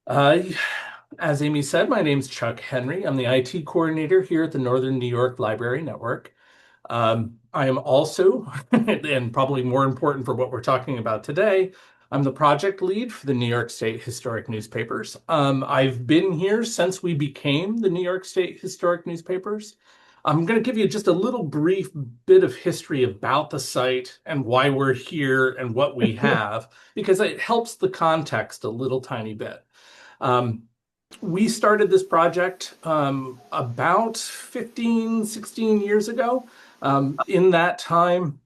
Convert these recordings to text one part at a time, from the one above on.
Uh, as Amy said, my name's Chuck Henry. I'm the IT coordinator here at the Northern New York Library Network. I am also, and probably more important for what we're talking about today, I'm the project lead for the New York State Historic Newspapers. I've been here since we became the New York State Historic Newspapers. I'm going to give you just a little brief bit of history about the site and why we're here and what we have, because it helps the context a little tiny bit. Um, we started this project about 15, 16 years ago. In that time,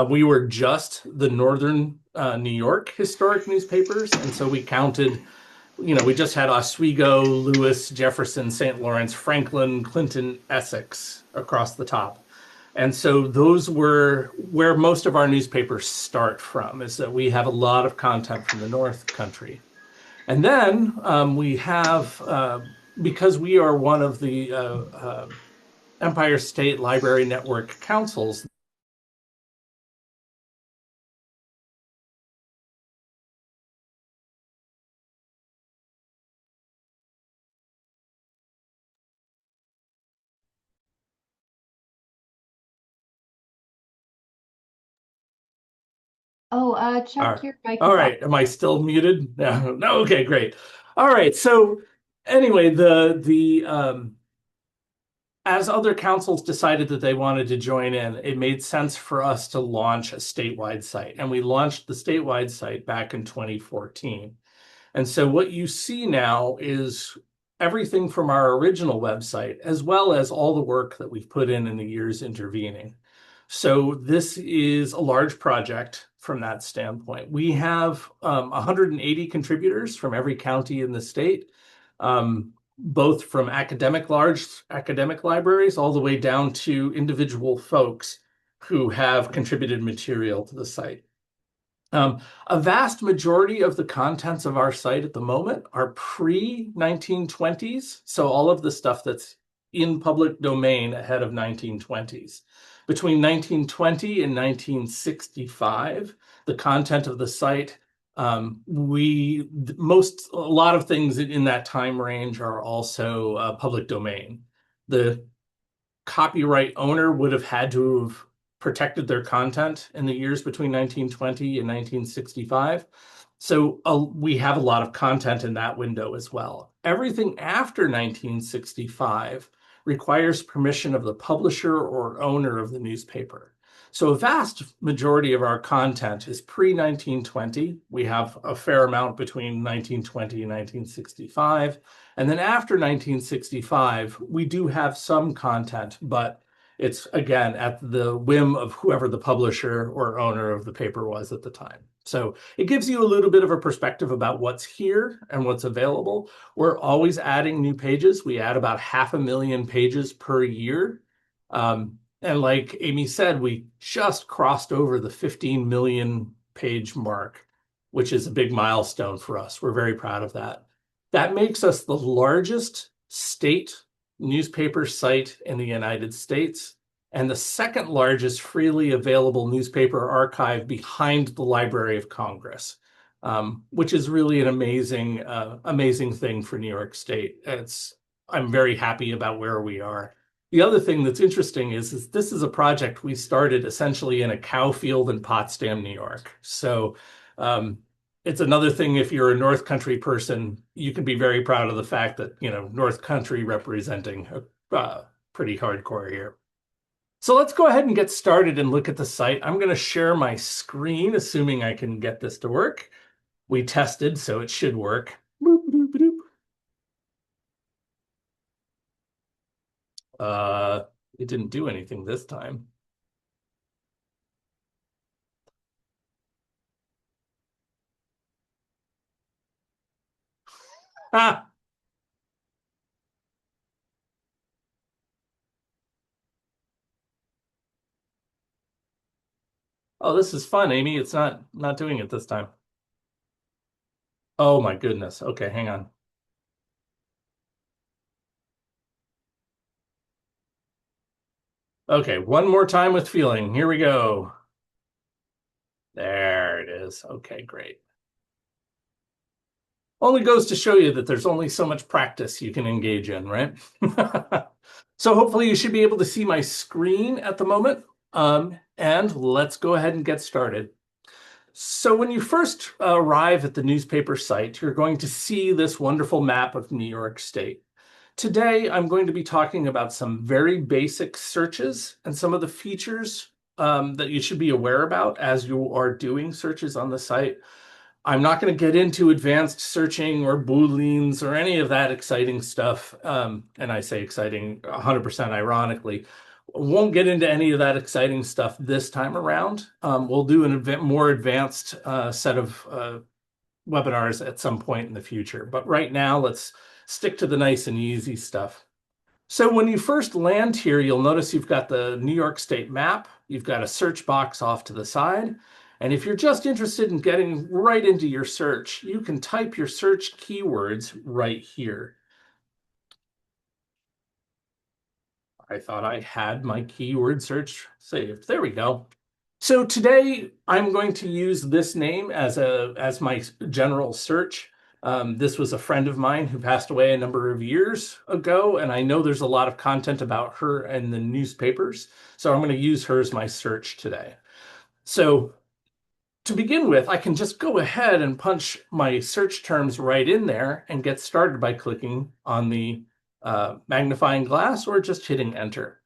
we were just the Northern New York historic newspapers. And so we counted, we just had Oswego, Lewis, Jefferson, St. Lawrence, Franklin, Clinton, Essex across the top. And so those were where most of our newspapers start from, is that we have a lot of content from the North Country. And then we have, because we are one of the Empire State Library Network councils. Chuck, Are, your mic all is off. right, am I still muted? No, no, okay, great. All right, so anyway, the as other councils decided that they wanted to join in, it made sense for us to launch a statewide site, and we launched the statewide site back in 2014. And so what you see now is everything from our original website, as well as all the work that we've put in the years intervening. So this is a large project from that standpoint. We have 180 contributors from every county in the state, both from large academic libraries all the way down to individual folks who have contributed material to the site. A vast majority of the contents of our site at the moment are pre-1920s, so all of the stuff that's in public domain ahead of 1920s. Between 1920 and 1965, the content of the site, a lot of things in that time range are also public domain. The copyright owner would have had to have protected their content in the years between 1920 and 1965. So we have a lot of content in that window as well. Everything after 1965 requires permission of the publisher or owner of the newspaper. So a vast majority of our content is pre-1920. We have a fair amount between 1920 and 1965. And then after 1965, we do have some content, but it's again at the whim of whoever the publisher or owner of the paper was at the time. So it gives you a little bit of a perspective about what's here and what's available. We're always adding new pages. We add about 500,000 pages per year. And like Amy said, we just crossed over the 15 million page mark, which is a big milestone for us. We're very proud of that. That makes us the largest state newspaper site in the United States and the second largest freely available newspaper archive behind the Library of Congress, which is really an amazing thing for New York State. I'm very happy about where we are. The other thing that's interesting is this is a project we started essentially in a cow field in Potsdam, New York. So um, it's another thing if you're a North Country person, you can be very proud of the fact that, North Country representing pretty hardcore here. So let's go ahead and get started and look at the site. I'm going to share my screen, assuming I can get this to work. We tested, so it should work. Boop, boop, boop. Uh, it didn't do anything this time. Ah, oh, this is fun, Amy. It's not doing it this time. Oh my goodness. Okay, hang on. Okay, one more time with feeling. Here we go. There it is. Okay, great. Only goes to show you that there's only so much practice you can engage in, right? So hopefully you should be able to see my screen at the moment. And let's go ahead and get started. So when you first arrive at the newspaper site, you're going to see this wonderful map of New York State. Today, I'm going to be talking about some very basic searches and some of the features that you should be aware about as you are doing searches on the site. I'm not going to get into advanced searching or Booleans or any of that exciting stuff. And I say exciting 100% ironically. Won't get into any of that exciting stuff this time around. We'll do an more advanced set of webinars at some point in the future. But right now, let's stick to the nice and easy stuff. So when you first land here, you'll notice you've got the New York State map. You've got a search box off to the side. And if you're just interested in getting right into your search, you can type your search keywords right here. I thought I had my keyword search saved. There we go. So today I'm going to use this name as my general search. This was a friend of mine who passed away a number of years ago, and I know there's a lot of content about her in the newspapers, so I'm going to use her as my search today. So to begin with, I can just go ahead and punch my search terms right in there and get started by clicking on the magnifying glass or just hitting enter.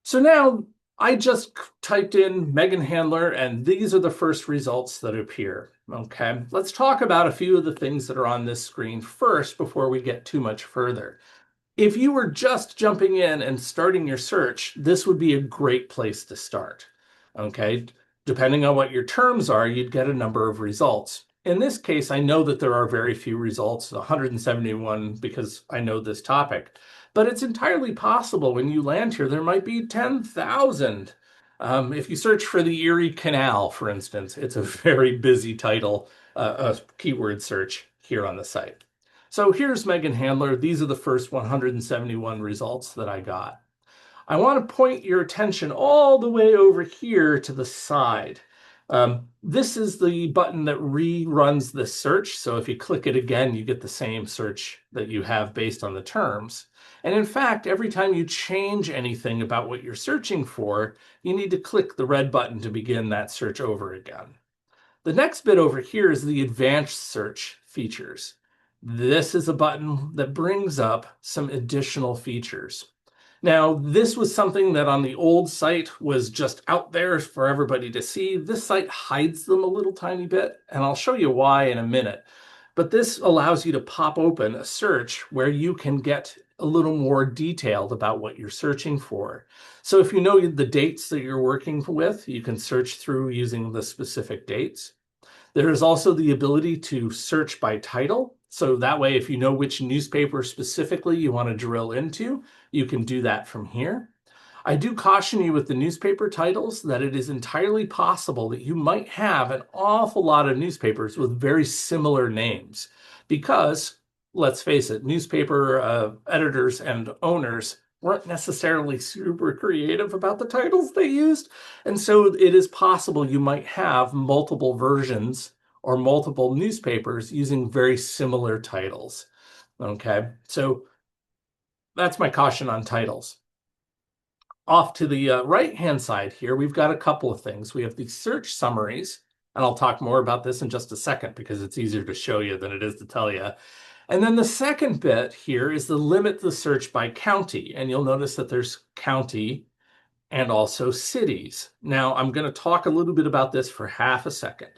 So now I just typed in Megan Handler, and these are the first results that appear. Okay, let's talk about a few of the things that are on this screen first before we get too much further. If you were just jumping in and starting your search, this would be a great place to start. Okay, depending on what your terms are, you'd get a number of results. In this case, I know that there are very few results, 171, because I know this topic. But it's entirely possible when you land here, there might be 10,000. If you search for the Erie Canal, for instance, it's a very busy title, a keyword search here on the site. So here's Megan Handler. These are the first 171 results that I got. I want to point your attention all the way over here to the side. This is the button that reruns the search. So if you click it again, you get the same search that you have based on the terms. And in fact, every time you change anything about what you're searching for, you need to click the red button to begin that search over again. The next bit over here is the advanced search features. This is a button that brings up some additional features. Now, this was something that on the old site was just out there for everybody to see. This site hides them a little tiny bit, and I'll show you why in a minute. But this allows you to pop open a search where you can get a little more detailed about what you're searching for. So if you know the dates that you're working with, you can search through using the specific dates. There is also the ability to search by title. So that way, if you know which newspaper specifically you want to drill into, you can do that from here. I do caution you with the newspaper titles that it is entirely possible that you might have an awful lot of newspapers with very similar names because, let's face it, newspaper editors and owners weren't necessarily super creative about the titles they used. And so it is possible you might have multiple versions or multiple newspapers using very similar titles. Okay, so that's my caution on titles. Off to the right-hand side here, we've got a couple of things. We have the search summaries, and I'll talk more about this in just a second because it's easier to show you than it is to tell you. And then the second bit here is the limit the search by county. And you'll notice that there's county and also cities. Now, I'm going to talk a little bit about this for half a second.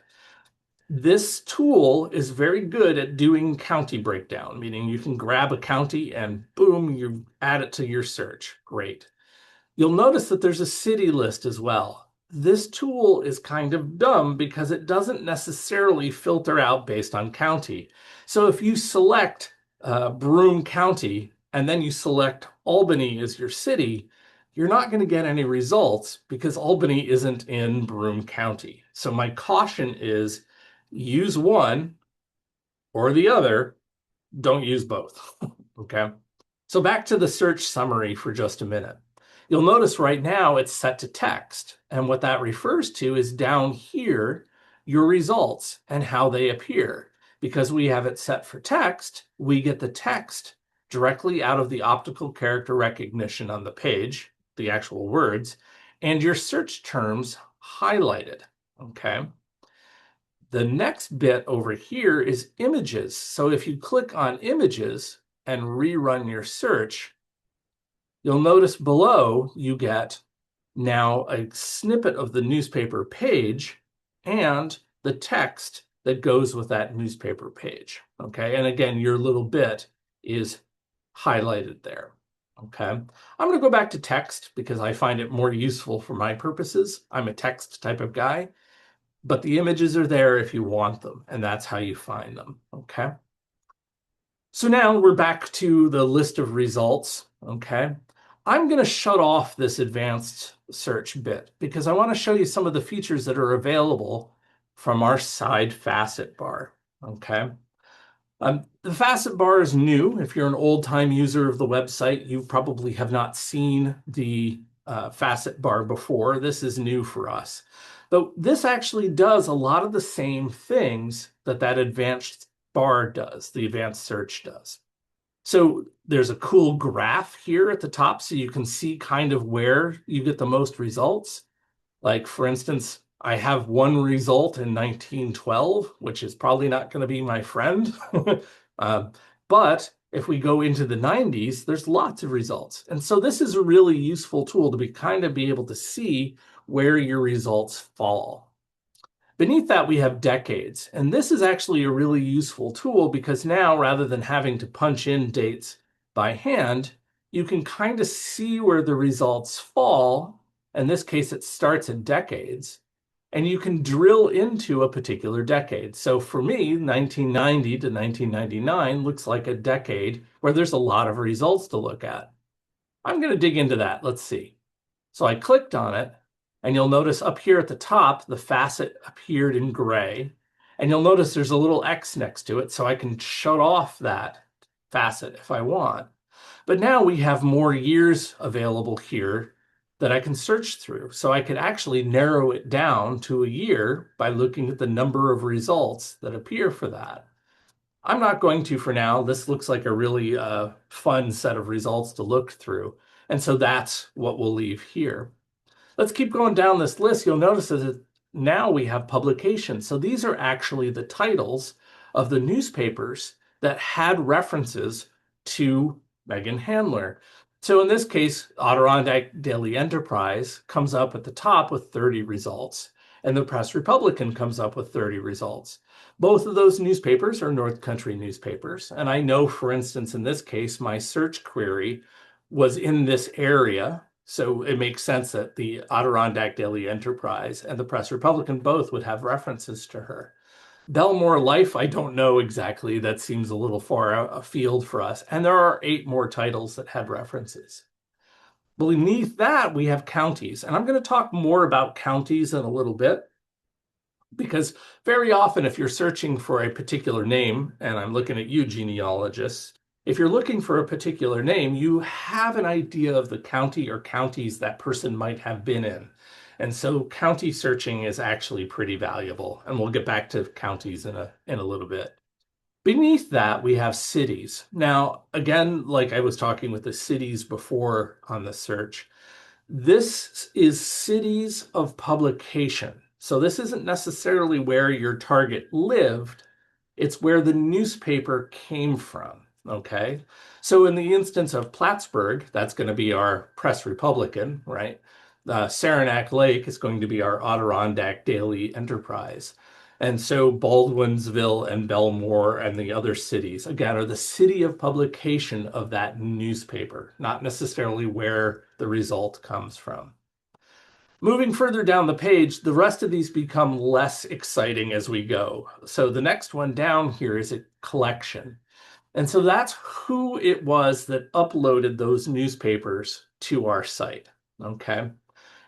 This tool is very good at doing county breakdown, meaning you can grab a county and boom, you add it to your search. Great. You'll notice that there's a city list as well. This tool is kind of dumb because it doesn't necessarily filter out based on county. So if you select Broome County and then you select Albany as your city, you're not going to get any results because Albany isn't in Broome County. So my caution is use one or the other, don't use both. Okay. So back to the search summary for just a minute. You'll notice right now it's set to text. And what that refers to is down here, your results and how they appear. because we have it set for text, we get the text directly out of the optical character recognition on the page, the actual words, and your search terms highlighted, okay? The next bit over here is images. So if you click on images and rerun your search, you'll notice below you get now a snippet of the newspaper page and the text that goes with that newspaper page, okay? And again, your little bit is highlighted there, okay? I'm going to go back to text because I find it more useful for my purposes. I'm a text type of guy, but the images are there if you want them, and that's how you find them, okay? So now we're back to the list of results, okay? I'm going to shut off this advanced search bit because I want to show you some of the features that are available from our side facet bar, okay? The facet bar is new. If you're an old-time user of the website, you probably have not seen the facet bar before. This is new for us. But this actually does a lot of the same things that that advanced bar does, the advanced search does. So there's a cool graph here at the top so you can see kind of where you get the most results. Like, for instance, I have one result in 1912, which is probably not going to be my friend. But if we go into the 90s, there's lots of results. And so this is a really useful tool to be able to see where your results fall. Beneath that, we have decades. And this is actually a really useful tool because now, rather than having to punch in dates by hand, you can kind of see where the results fall. In this case, it starts at decades, and you can drill into a particular decade. So for me, 1990 to 1999 looks like a decade where there's a lot of results to look at. I'm going to dig into that. Let's see. So I clicked on it, and you'll notice up here at the top, the facet appeared in gray. And you'll notice there's a little X next to it, so I can shut off that facet if I want. But now we have more years available here that I can search through. So I could actually narrow it down to a year by looking at the number of results that appear for that. I'm not going to for now. This looks like a really fun set of results to look through. And so that's what we'll leave here. Let's keep going down this list. You'll notice that now we have publications. So these are actually the titles of the newspapers that had references to Megan Handler. So in this case, Adirondack Daily Enterprise comes up at the top with 30 results, and the Press Republican comes up with 30 results. Both of those newspapers are North Country newspapers. And I know, for instance, in this case, my search query was in this area. So it makes sense that the Adirondack Daily Enterprise and the Press Republican both would have references to her. Belmore Life, I don't know exactly. That seems a little far afield for us. And there are 8 more titles that had references. Beneath that, we have counties. And I'm going to talk more about counties in a little bit, because very often if you're searching for a particular name, and I'm looking at you genealogists, if you're looking for a particular name, you have an idea of the county or counties that person might have been in. And so county searching is actually pretty valuable. And we'll get back to counties in a little bit. Beneath that, we have cities. Now, again, like I was talking with the cities before on the search, this is cities of publication. So this isn't necessarily where your target lived. It's where the newspaper came from. Okay, so in the instance of Plattsburgh, that's going to be our Press Republican, right? Saranac Lake is going to be our Adirondack Daily Enterprise. And so Baldwinsville and Belmore and the other cities, again, are the city of publication of that newspaper, not necessarily where the result comes from. Moving further down the page, the rest of these become less exciting as we go. So the next one down here is a collection. And so that's who it was that uploaded those newspapers to our site, okay?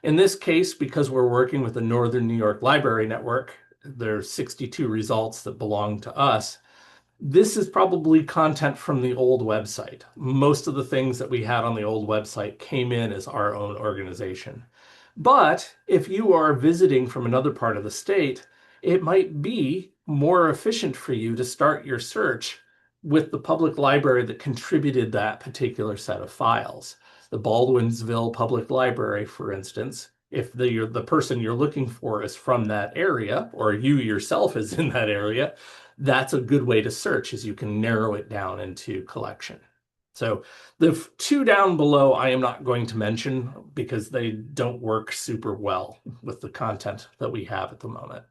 In this case, because we're working with the Northern New York Library Network, there's 62 results that belong to us. This is probably content from the old website. Most of the things that we had on the old website came in as our own organization. But if you are visiting from another part of the state, it might be more efficient for you to start your search with the public library that contributed that particular set of files. The Baldwinsville Public Library, for instance, if the person you're looking for is from that area, or you yourself is in that area, that's a good way to search, as you can narrow it down into collection. So the two down below I am not going to mention because they don't work super well with the content that we have at the moment.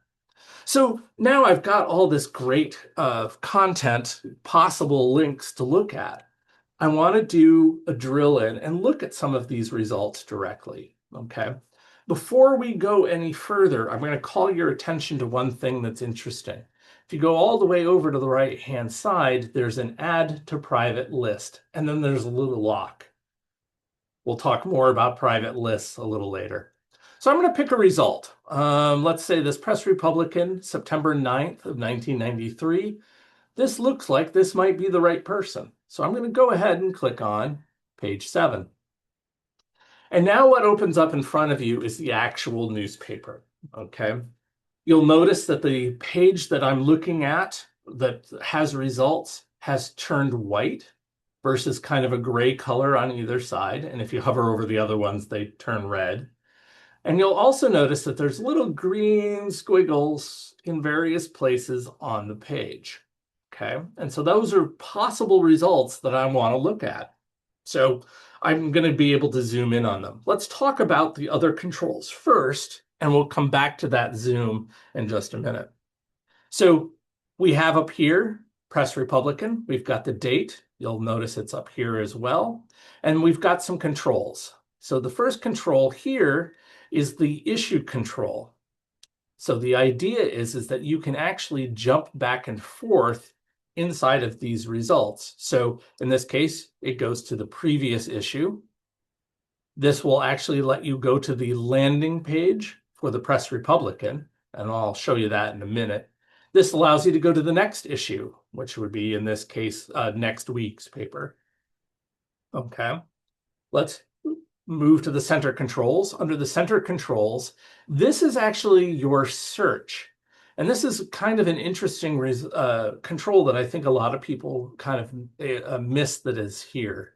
So now I've got all this great content, possible links to look at. I want to do a drill in and look at some of these results directly, okay? Before we go any further, I'm going to call your attention to one thing that's interesting. If you go all the way over to the right-hand side, there's an add to private list, and then there's a little lock. We'll talk more about private lists a little later. So I'm going to pick a result. Let's say this Press Republican, September 9th of 1993. This looks like this might be the right person. So I'm going to go ahead and click on page 7. And now what opens up in front of you is the actual newspaper, okay? You'll notice that the page that I'm looking at that has results has turned white versus kind of a gray color on either side. And if you hover over the other ones, they turn red. And you'll also notice that there's little green squiggles in various places on the page, okay? And so those are possible results that I want to look at. So I'm going to be able to zoom in on them. Let's talk about the other controls first, and we'll come back to that zoom in just a minute. So we have up here, Press Republican. We've got the date. You'll notice it's up here as well. And we've got some controls. So the first control here is the issue control. So the idea is that you can actually jump back and forth inside of these results. So in this case, it goes to the previous issue. This will actually let you go to the landing page for the Press Republican, and I'll show you that in a minute. This allows you to go to the next issue, which would be, in this case, next week's paper. Okay, let's move to the center controls. Under the center controls, this is actually your search. And this is kind of an interesting control that I think a lot of people kind of miss that is here.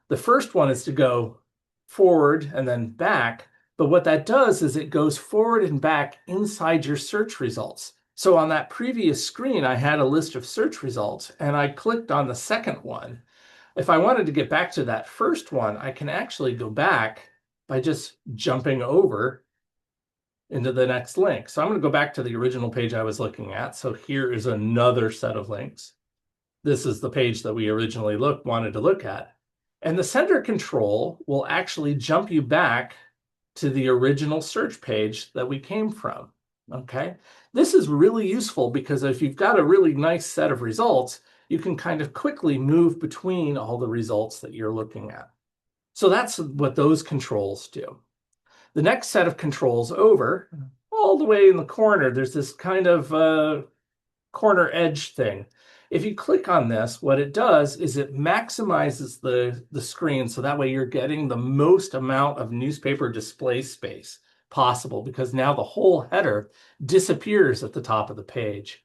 The first one is to go forward and then back. But what that does is it goes forward and back inside your search results. So on that previous screen, I had a list of search results, and I clicked on the second one. If I wanted to get back to that first one, I can actually go back by just jumping over into the next link. So I'm going to go back to the original page I was looking at. So here is another set of links. This is the page that we originally wanted to look at. And the center control will actually jump you back to the original search page that we came from. Okay, this is really useful because if you've got a really nice set of results, you can kind of quickly move between all the results that you're looking at. So that's what those controls do. The next set of controls over, all the way in the corner, there's this kind of corner edge thing. If you click on this, what it does is it maximizes the screen so that way you're getting the most amount of newspaper display space possible, because now the whole header disappears at the top of the page.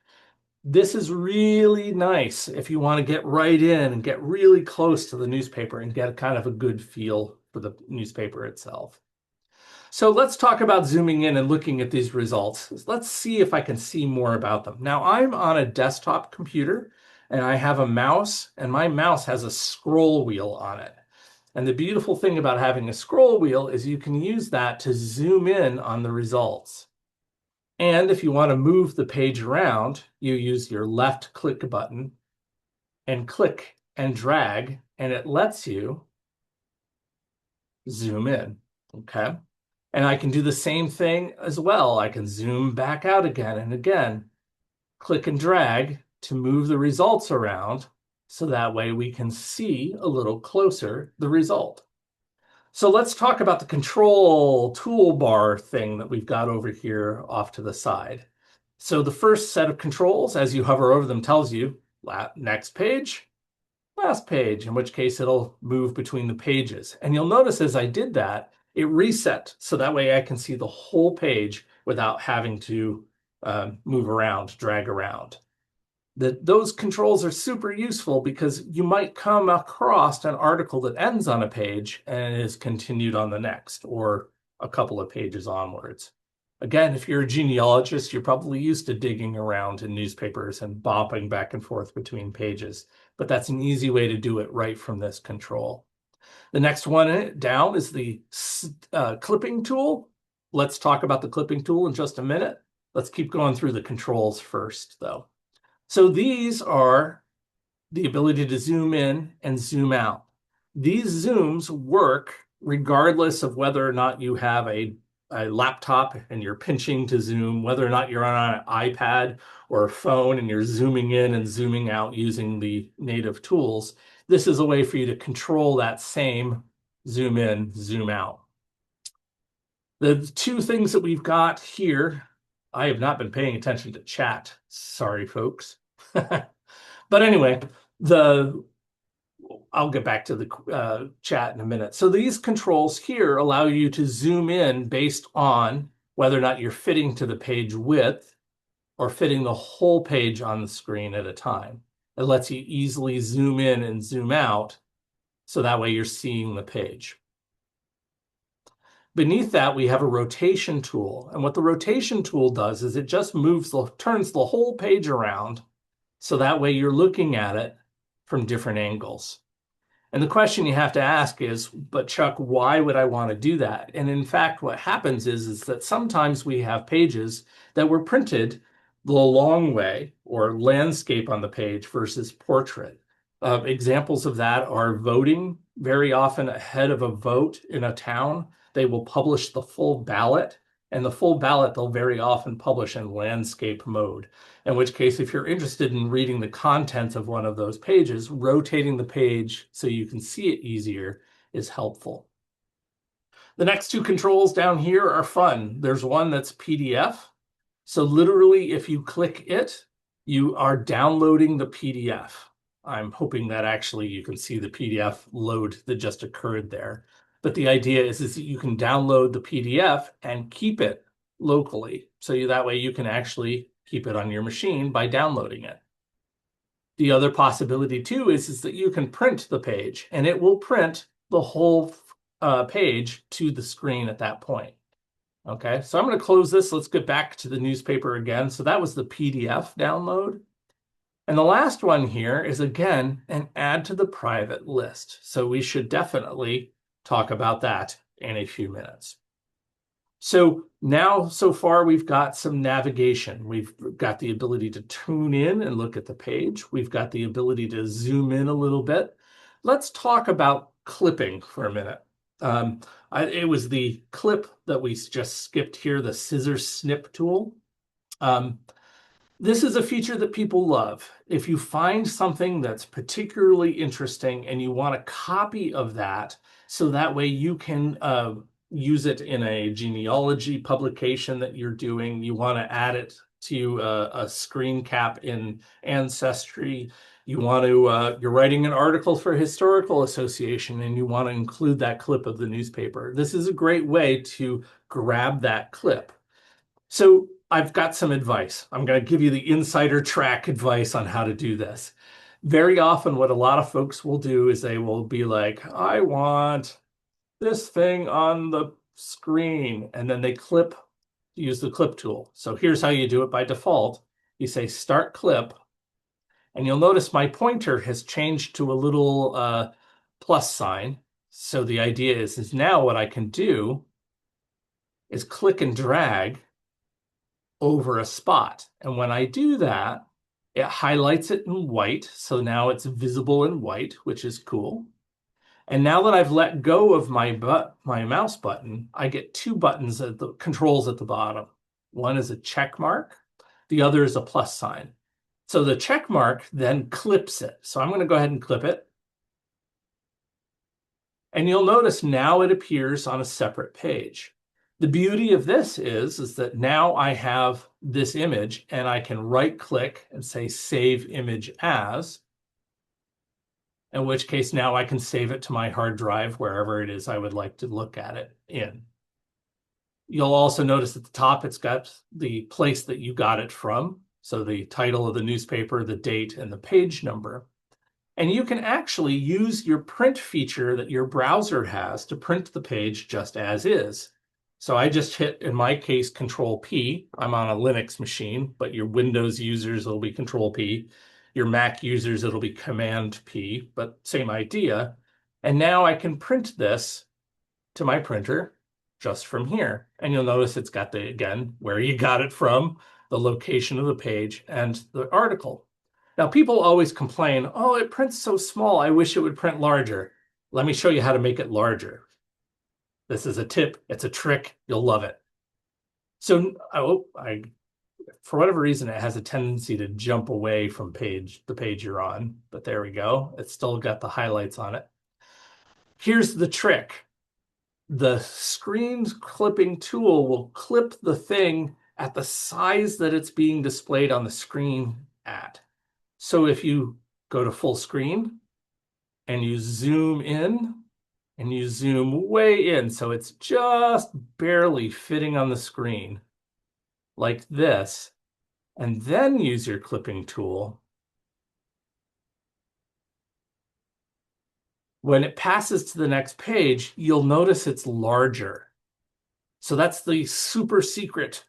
This is really nice if you want to get right in and get really close to the newspaper and get kind of a good feel for the newspaper itself. So let's talk about zooming in and looking at these results. Let's see if I can see more about them. Now I'm on a desktop computer and I have a mouse, and my mouse has a scroll wheel on it. And the beautiful thing about having a scroll wheel is you can use that to zoom in on the results. And if you want to move the page around, you use your left click button and click and drag, and it lets you zoom in, okay? And I can do the same thing as well. I can zoom back out again and again, click and drag to move the results around, so that way we can see a little closer the result. So let's talk about the control toolbar thing that we've got over here off to the side. So the first set of controls, as you hover over them, tells you next page, last page, in which case it'll move between the pages. And you'll notice as I did that, it reset so that way I can see the whole page without having to move around, drag around. Those controls are super useful because you might come across an article that ends on a page and is continued on the next, or a couple of pages onwards. Again, if you're a genealogist, you're probably used to digging around in newspapers and bopping back and forth between pages, but that's an easy way to do it right from this control. The next one down is the clipping tool. Let's talk about the clipping tool in just a minute. Let's keep going through the controls first, though. So these are the ability to zoom in and zoom out. These zooms work regardless of whether or not you have a laptop and you're pinching to zoom, whether or not you're on an iPad or a phone and you're zooming in and zooming out using the native tools. This is a way for you to control that same zoom in, zoom out. The two things that we've got here, I have not been paying attention to chat. Sorry, folks. But anyway, I'll get back to the chat in a minute. So these controls here allow you to zoom in based on whether or not you're fitting to the page width or fitting the whole page on the screen at a time. It lets you easily zoom in and zoom out, so that way you're seeing the page. Beneath that, we have a rotation tool. And what the rotation tool does is it just turns the whole page around, so that way you're looking at it from different angles. And the question you have to ask is, but Chuck, why would I want to do that? And in fact, what happens is that sometimes we have pages that were printed the long way, or landscape on the page versus portrait. Examples of that are voting. Very often ahead of a vote in a town, they will publish the full ballot, and the full ballot they'll very often publish in landscape mode. In which case, if you're interested in reading the contents of one of those pages, rotating the page so you can see it easier is helpful. The next two controls down here are fun. There's one that's PDF. So literally, if you click it, you are downloading the PDF. I'm hoping that actually you can see the PDF load that just occurred there. But the idea is that you can download the PDF and keep it locally. So that way you can actually keep it on your machine by downloading it. The other possibility too is that you can print the page, and it will print the whole page to the screen at that point. Okay, so I'm going to close this. Let's get back to the newspaper again. So that was the PDF download. And the last one here is, again, an add to the private list. So we should definitely talk about that in a few minutes. So now, so far, we've got some navigation. We've got the ability to tune in and look at the page. We've got the ability to zoom in a little bit. Let's talk about clipping for a minute. It was the clip that we just skipped here, the scissor snip tool. This is a feature that people love. If you find something that's particularly interesting and you want a copy of that, so that way you can use it in a genealogy publication that you're doing, you want to add it to a screen cap in Ancestry, you want to, you're writing an article for Historical Association and you want to include that clip of the newspaper. This is a great way to grab that clip. So I've got some advice. I'm going to give you the insider track advice on how to do this. Very often what a lot of folks will do is they will be like, I want this thing on the screen, and then they use the clip tool. So here's how you do it by default. You say start clip, and you'll notice my pointer has changed to a little plus sign. So the idea is now what I can do is click and drag over a spot. And when I do that, it highlights it in white. So now it's visible in white, which is cool. And now that I've let go of my mouse button, I get two buttons at the controls at the bottom. One is a check mark. The other is a plus sign. So the check mark then clips it. So I'm going to go ahead and clip it. And you'll notice now it appears on a separate page. The beauty of this is that now I have this image and I can right click and say save image as, in which case now I can save it to my hard drive wherever it is I would like to look at it in. You'll also notice at the top, it's got the place that you got it from. So the title of the newspaper, the date, and the page number. And you can actually use your print feature that your browser has to print the page just as is. So I just hit, in my case, Control P. I'm on a Linux machine, but your Windows users, it'll be Control P. Your Mac users, it'll be Command P, but same idea. And now I can print this to my printer just from here. And you'll notice it's got the, again, where you got it from, the location of the page, and the article. Now, people always complain, oh, it prints so small, I wish it would print larger. Let me show you how to make it larger. This is a tip, it's a trick, you'll love it. So, for whatever reason, it has a tendency to jump away from the page you're on, but there we go. It's still got the highlights on it. Here's the trick. The screen clipping tool will clip the thing at the size that it's being displayed on the screen at. So if you go to full screen and you zoom in and you zoom way in, so it's just barely fitting on the screen like this, and then use your clipping tool, when it passes to the next page, you'll notice it's larger. So that's the super secret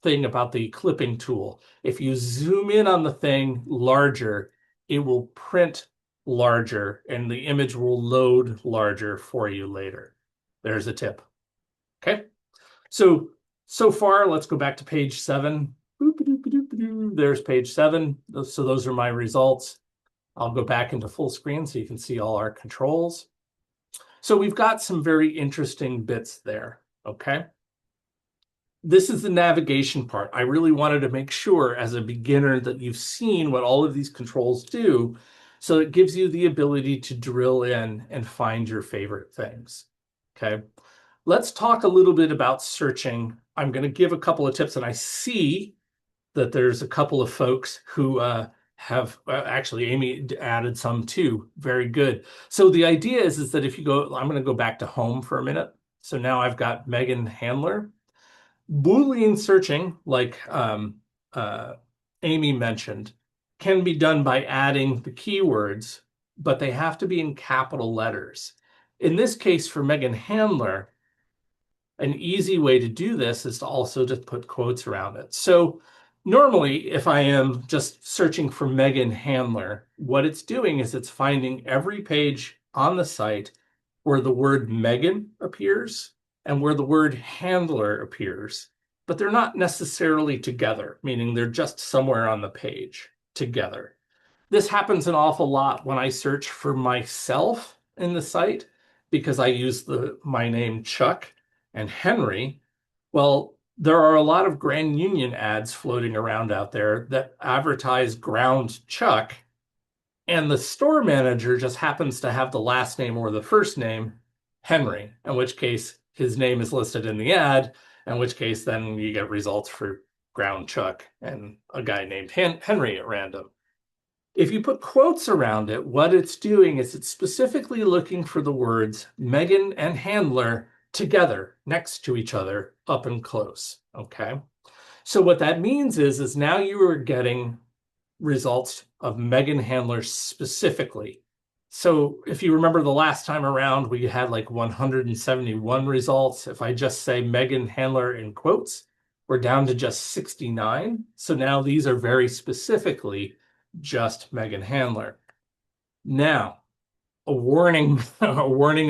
thing about the clipping tool. If you zoom in on the thing larger, it will print larger and the image will load larger for you later. There's a tip. Okay. So far, let's go back to page 7. There's page 7. So those are my results. I'll go back into full screen so you can see all our controls. So we've got some very interesting bits there, okay? This is the navigation part. I really wanted to make sure as a beginner that you've seen what all of these controls do, so it gives you the ability to drill in and find your favorite things, okay? Let's talk a little bit about searching. I'm going to give a couple of tips, and I see that there's a couple of folks who have actually Amy added some too. Very good. So the idea is that if you go, I'm going to go back to home for a minute. So now I've got Megan Handler. Boolean searching, like Amy mentioned, can be done by adding the keywords, but they have to be in capital letters. In this case, for Megan Handler, an easy way to do this is to also just put quotes around it. So normally, if I am just searching for Megan Handler, what it's doing is it's finding every page on the site where the word Megan appears and where the word handler appears, but they're not necessarily together, meaning they're just somewhere on the page together. This happens an awful lot when I search for myself in the site because I use my name Chuck and Henry. Well, there are a lot of Grand Union ads floating around out there that advertise ground Chuck, and the store manager just happens to have the last name or the first name Henry, in which case his name is listed in the ad, in which case then you get results for ground Chuck and a guy named Henry at random. If you put quotes around it, what it's doing is it's specifically looking for the words Megan and handler together next to each other up and close, okay? So what that means is now you are getting results of Megan Handler specifically. So if you remember the last time around, we had like 171 results. If I just say Megan Handler in quotes, we're down to just 69. So now these are very specifically just Megan Handler. Now, a warning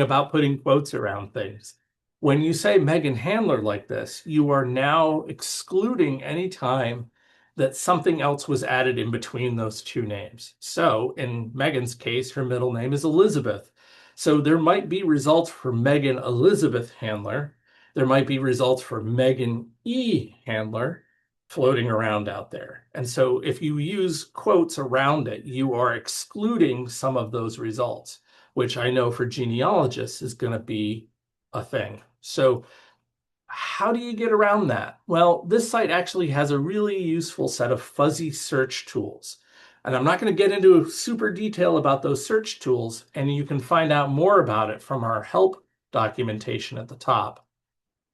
about putting quotes around things. When you say Megan Handler like this, you are now excluding any time that something else was added in between those two names. So in Megan's case, her middle name is Elizabeth. So there might be results for Megan Elizabeth Handler. There might be results for Megan E. Handler floating around out there. And so if you use quotes around it, you are excluding some of those results, which I know for genealogists is going to be a thing. So how do you get around that? Well, this site actually has a really useful set of fuzzy search tools. And I'm not going to get into super detail about those search tools, and you can find out more about it from our help documentation at the top.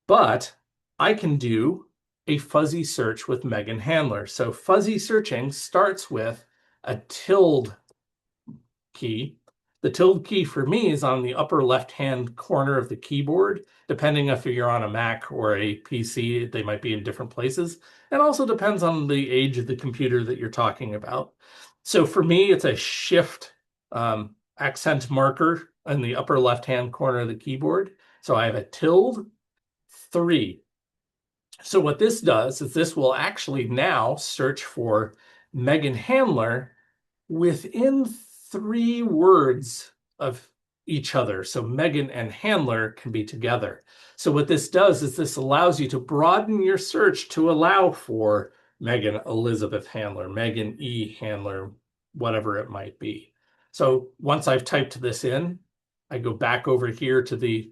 But I can do a fuzzy search with Megan Handler. So fuzzy searching starts with a tilde key. The tilde key for me is on the upper left-hand corner of the keyboard. Depending if you're on a Mac or a PC, they might be in different places. It also depends on the age of the computer that you're talking about. So for me, it's a shift accent marker in the upper left-hand corner of the keyboard. So I have a tilde 3. So what this does is this will actually now search for Megan Handler within 3 words of each other. So Megan and Handler can be together. So what this does is this allows you to broaden your search to allow for Megan Elizabeth Handler, Megan E. Handler, whatever it might be. So once I've typed this in, I go back over here to the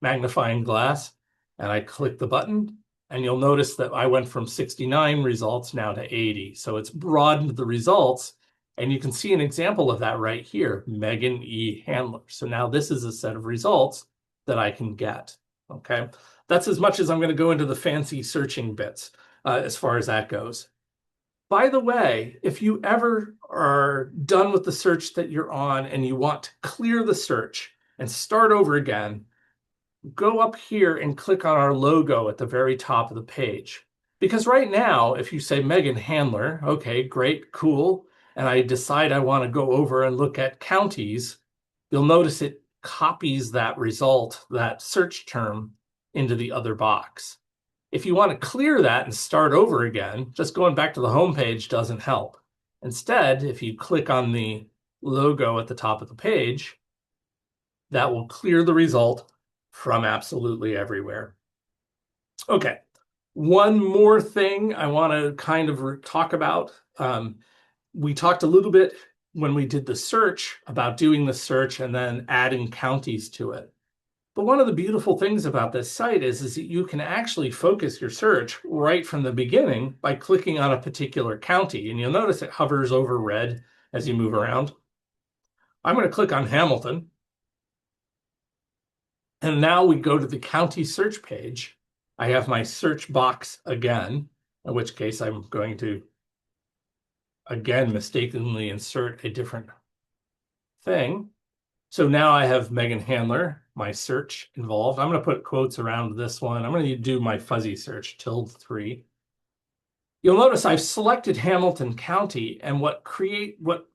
magnifying glass and I click the button, and you'll notice that I went from 69 results now to 80. So it's broadened the results, and you can see an example of that right here, Megan E. Handler. So now this is a set of results that I can get, okay? That's as much as I'm gonna go into the fancy searching bits as far as that goes. By the way, if you ever are done with the search that you're on and you want to clear the search and start over again, go up here and click on our logo at the very top of the page. Because right now, if you say Megan Handler, okay, great, cool, and I decide I want to go over and look at counties, you'll notice it copies that result, that search term, into the other box. If you want to clear that and start over again, just going back to the home page doesn't help. Instead, if you click on the logo at the top of the page, that will clear the result from absolutely everywhere. Okay, one more thing I want to kind of talk about. We talked a little bit when we did the search about doing the search and then adding counties to it. But one of the beautiful things about this site is that you can actually focus your search right from the beginning by clicking on a particular county. And you'll notice it hovers over red as you move around. I'm going to click on Hamilton. And now we go to the county search page. I have my search box again, in which case I'm going to, again, mistakenly insert a different thing. So now I have Megan Handler, my search involved. I'm going to put quotes around this one. I'm going to do my fuzzy search, tilde 3. You'll notice I've selected Hamilton County, and what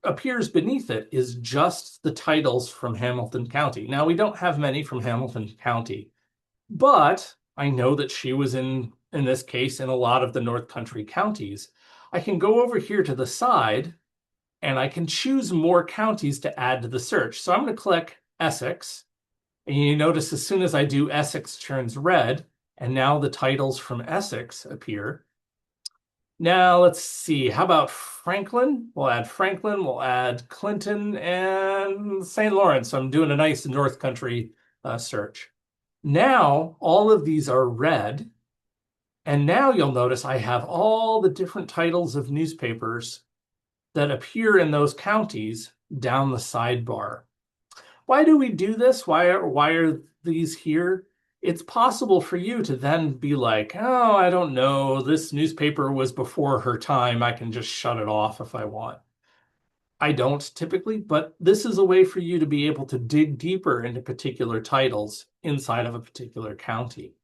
appears beneath it is just the titles from Hamilton County. Now, we don't have many from Hamilton County, but I know that she was in this case, in a lot of the North Country counties. I can go over here to the side, and I can choose more counties to add to the search. So I'm going to click Essex, and you notice as soon as I do, Essex turns red, and now the titles from Essex appear. Now let's see, how about Franklin? We'll add Clinton and St. Lawrence. So I'm doing a nice North Country search. Now all of these are red. And now you'll notice I have all the different titles of newspapers that appear in those counties down the sidebar. Why do we do this? Why are these here? It's possible for you to then be like, oh, I don't know, this newspaper was before her time. I can just shut it off if I want. I don't typically, but this is a way for you to be able to dig deeper into particular titles inside of a particular county.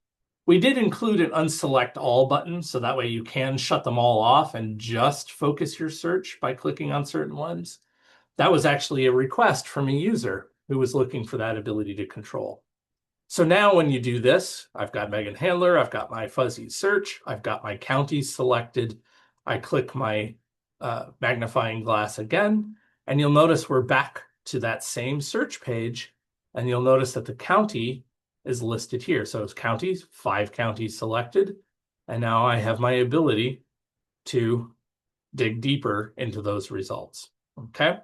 We did include an unselect all button, so that way you can shut them all off and just focus your search by clicking on certain ones. That was actually a request from a user who was looking for that ability to control. So now when you do this, I've got Megan Handler, I've got my fuzzy search, I've got my counties selected. I click my magnifying glass again, and you'll notice we're back to that same search page, and you'll notice that the county is listed here. So it's counties, 5 counties selected, and now I have my ability to dig deeper into those results, okay?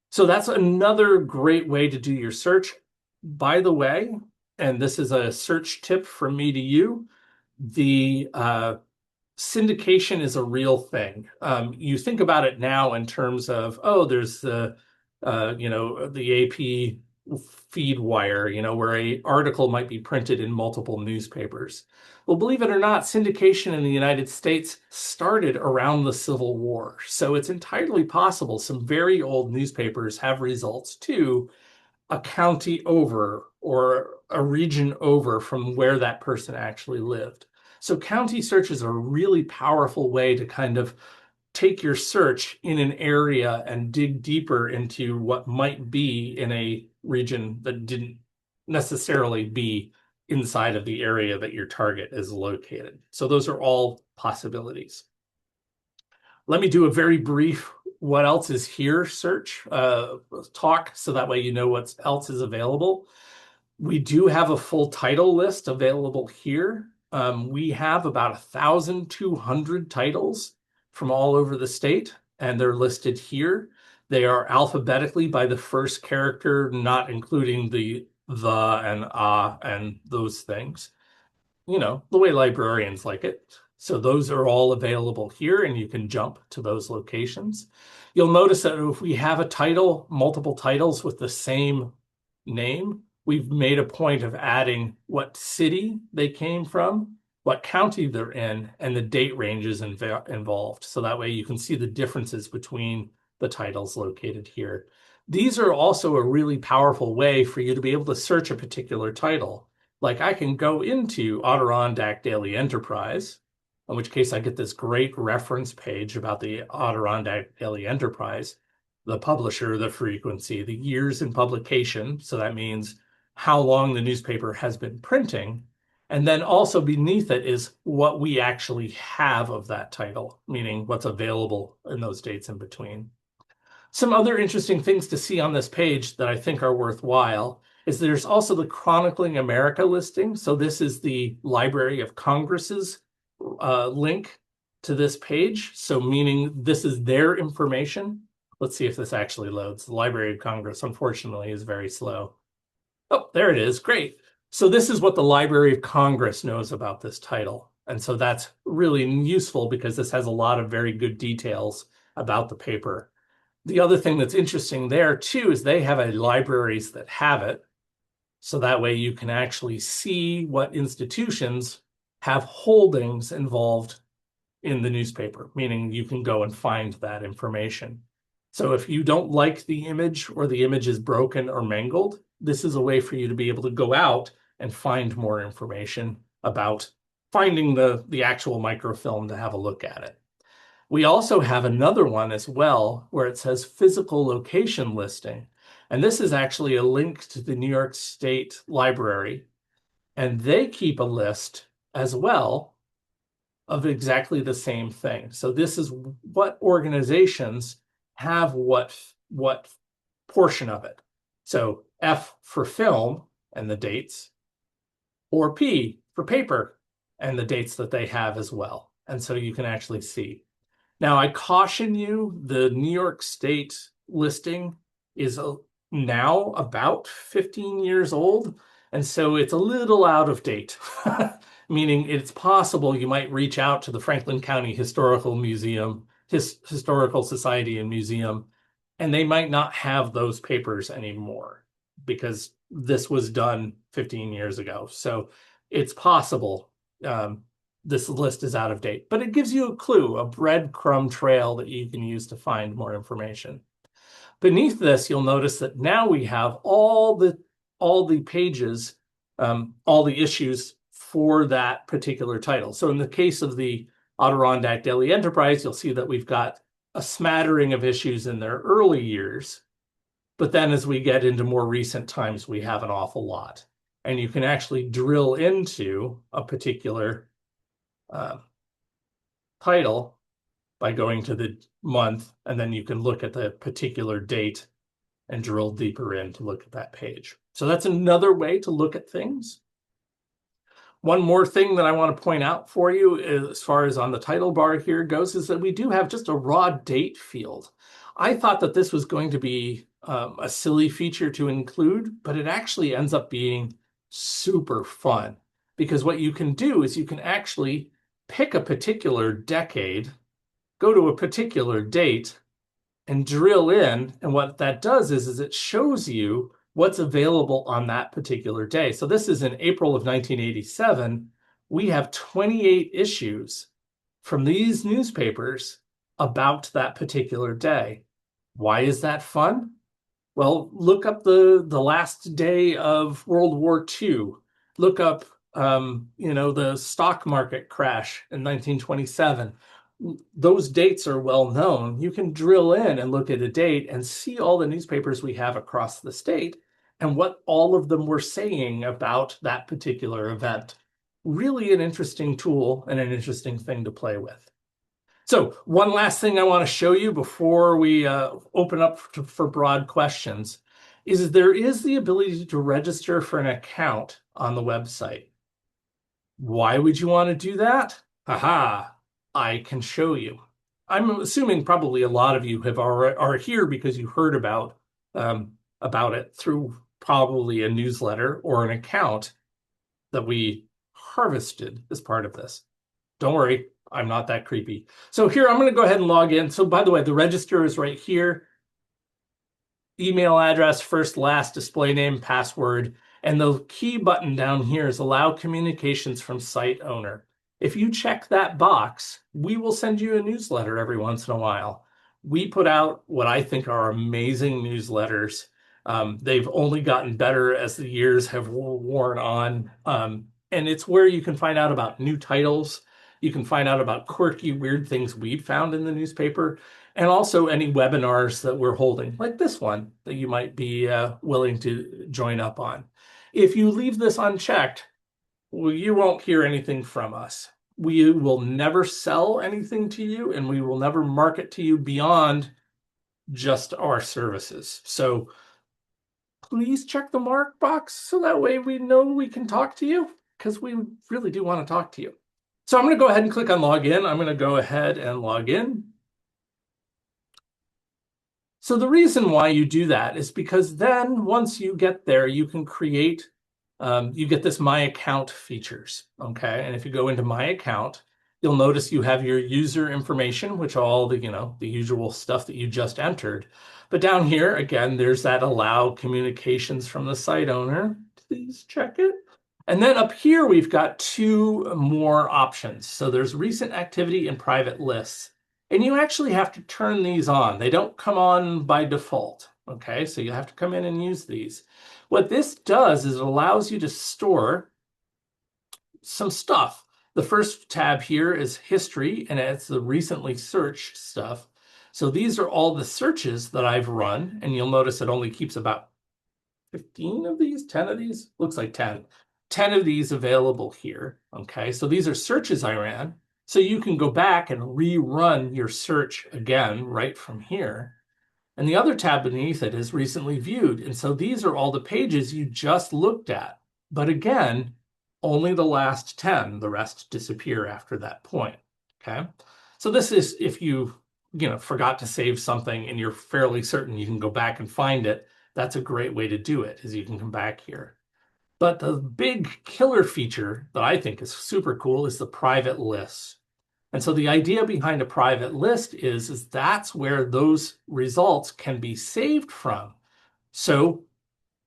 So that's another great way to do your search. By the way, and this is a search tip from me to you, the syndication is a real thing. You think about it now in terms of, oh, there's the, the AP feed wire, where an article might be printed in multiple newspapers. Well, believe it or not, syndication in the United States started around the Civil War. So it's entirely possible some very old newspapers have results too, a county over or a region over from where that person actually lived. So county searches are a really powerful way to kind of take your search in an area and dig deeper into what might be in a region that didn't necessarily be inside of the area that your target is located. So those are all possibilities. Let me do a very brief what else is here search talk, so that way you know what else is available. We do have a full title list available here. We have about 1,200 titles from all over the state, and they're listed here. They are alphabetically by the first character, not including the and those things. The way librarians like it. So those are all available here, and you can jump to those locations. You'll notice that if we have a title, multiple titles with the same name, we've made a point of adding what city they came from, what county they're in, and the date ranges involved. So that way you can see the differences between the titles located here. These are also a really powerful way for you to be able to search a particular title. Like I can go into Adirondack Daily Enterprise, in which case I get this great reference page about the Adirondack Daily Enterprise, the publisher, the frequency, the years in publication. So that means how long the newspaper has been printing. And then also beneath it is what we actually have of that title, meaning what's available in those dates in between. Some other interesting things to see on this page that I think are worthwhile is there's also the Chronicling America listing. So this is the Library of Congress's link to this page. So meaning this is their information. Let's see if this actually loads. The Library of Congress, unfortunately, is very slow. Oh, there it is. Great. So this is what the Library of Congress knows about this title. And so that's really useful because this has a lot of very good details about the paper. The other thing that's interesting there too is they have libraries that have it. So that way you can actually see what institutions have holdings involved in the newspaper, meaning you can go and find that information. So if you don't like the image or the image is broken or mangled, this is a way for you to be able to go out and find more information about finding the actual microfilm to have a look at it. We also have another one as well where it says physical location listing. And this is actually a link to the New York State Library. And they keep a list as well of exactly the same thing. So this is what organizations have what portion of it. So F for film and the dates, or P for paper and the dates that they have as well. And so you can actually see. Now, I caution you, the New York State listing is now about 15 years old, and so it's a little out of date, meaning it's possible you might reach out to the Franklin County Historical Museum, Historical Society and Museum, and they might not have those papers anymore because this was done 15 years ago. So it's possible this list is out of date, but it gives you a clue, a breadcrumb trail that you can use to find more information. Beneath this, you'll notice that now we have all the pages, all the issues for that particular title. So in the case of the Adirondack Daily Enterprise, you'll see that we've got a smattering of issues in their early years, but then as we get into more recent times, we have an awful lot. And you can actually drill into a particular title by going to the month, and then you can look at the particular date and drill deeper in to look at that page. So that's another way to look at things. One more thing that I want to point out for you as far as on the title bar here goes is that we do have just a raw date field. I thought that this was going to be a silly feature to include, but it actually ends up being super fun because what you can do is you can actually pick a particular decade, go to a particular date, and drill in. And what that does is it shows you what's available on that particular day. So this is in April of 1987. We have 28 issues from these newspapers about that particular day. Why is that fun? Well, look up the last day of World War II. Look up, the stock market crash in 1927. Those dates are well known. You can drill in and look at a date and see all the newspapers we have across the state and what all of them were saying about that particular event. Really an interesting tool and an interesting thing to play with. So one last thing I want to show you before we open up for broad questions is there is the ability to register for an account on the website. Why would you want to do that? Aha, I can show you. I'm assuming probably a lot of you are here because you heard about it through probably a newsletter or an account that we harvested as part of this. Don't worry, I'm not that creepy. So here, I'm going to go ahead and log in. So by the way, the register is right here. Email address, first, last, display name, password. And the key button down here is allow communications from site owner. If you check that box, we will send you a newsletter every once in a while. We put out what I think are amazing newsletters. They've only gotten better as the years have worn on. And it's where you can find out about new titles. You can find out about quirky, weird things we'd found in the newspaper, and also any webinars that we're holding, like this one, that you might be willing to join up on. If you leave this unchecked, well, you won't hear anything from us. We will never sell anything to you, and we will never market to you beyond just our services. So please check the mark box so that way we know we can talk to you, because we really do want to talk to you. So I'm going to go ahead and click on login. I'm going to go ahead and log in. So the reason why you do that is because then once you get there, you can create, you get this My Account features, okay? And if you go into My Account, you'll notice you have your user information, which all the, the usual stuff that you just entered. But down here, again, there's that allow communications from the site owner. Please check it. And then up here, we've got two more options. So there's recent activity and private lists. And you actually have to turn these on. They don't come on by default, okay? So you have to come in and use these. What this does is it allows you to store some stuff. The first tab here is history, and it's the recently searched stuff. So these are all the searches that I've run, and you'll notice it only keeps about 15 of these, 10 of these, looks like 10. 10 of these available here, okay? So these are searches I ran. So you can go back and rerun your search again right from here. And the other tab beneath it is recently viewed. And so these are all the pages you just looked at. But again, only the last 10, the rest disappear after that point, okay? So this is if you forgot to save something and you're fairly certain you can go back and find it, that's a great way to do it, is you can come back here. But the big killer feature that I think is super cool is the private lists. And so the idea behind a private list is that's where those results can be saved from. So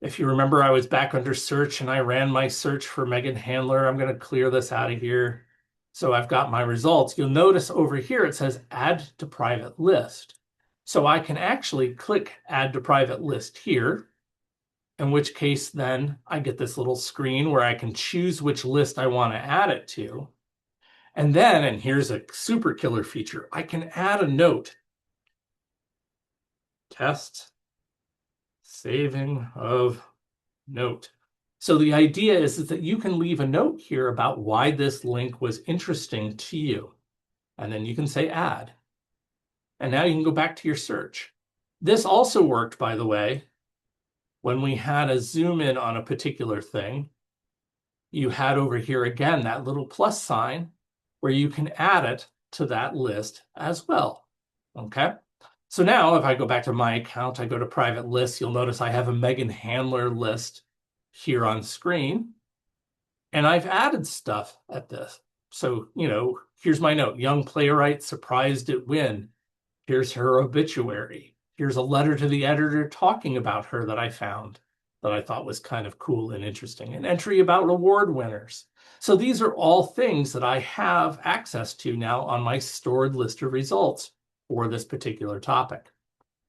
if you remember, I was back under search and I ran my search for Megan Handler. I'm going to clear this out of here. So I've got my results. You'll notice over here it says add to private list. So I can actually click add to private list here, in which case then I get this little screen where I can choose which list I want to add it to. And then, and here's a super killer feature, I can add a note. Test, saving of note. So the idea is that you can leave a note here about why this link was interesting to you. And then you can say add. And now you can go back to your search. This also worked, by the way, when we had a zoom in on a particular thing. You had over here again that little plus sign where you can add it to that list as well, okay? So now if I go back to my account, I go to private lists, you'll notice I have a Megan Handler list here on screen, and I've added stuff at this. So, here's my note, young playwright surprised at win. Here's her obituary. Here's a letter to the editor talking about her that I found. that I thought was kind of cool and interesting, an entry about reward winners. So these are all things that I have access to now on my stored list of results for this particular topic.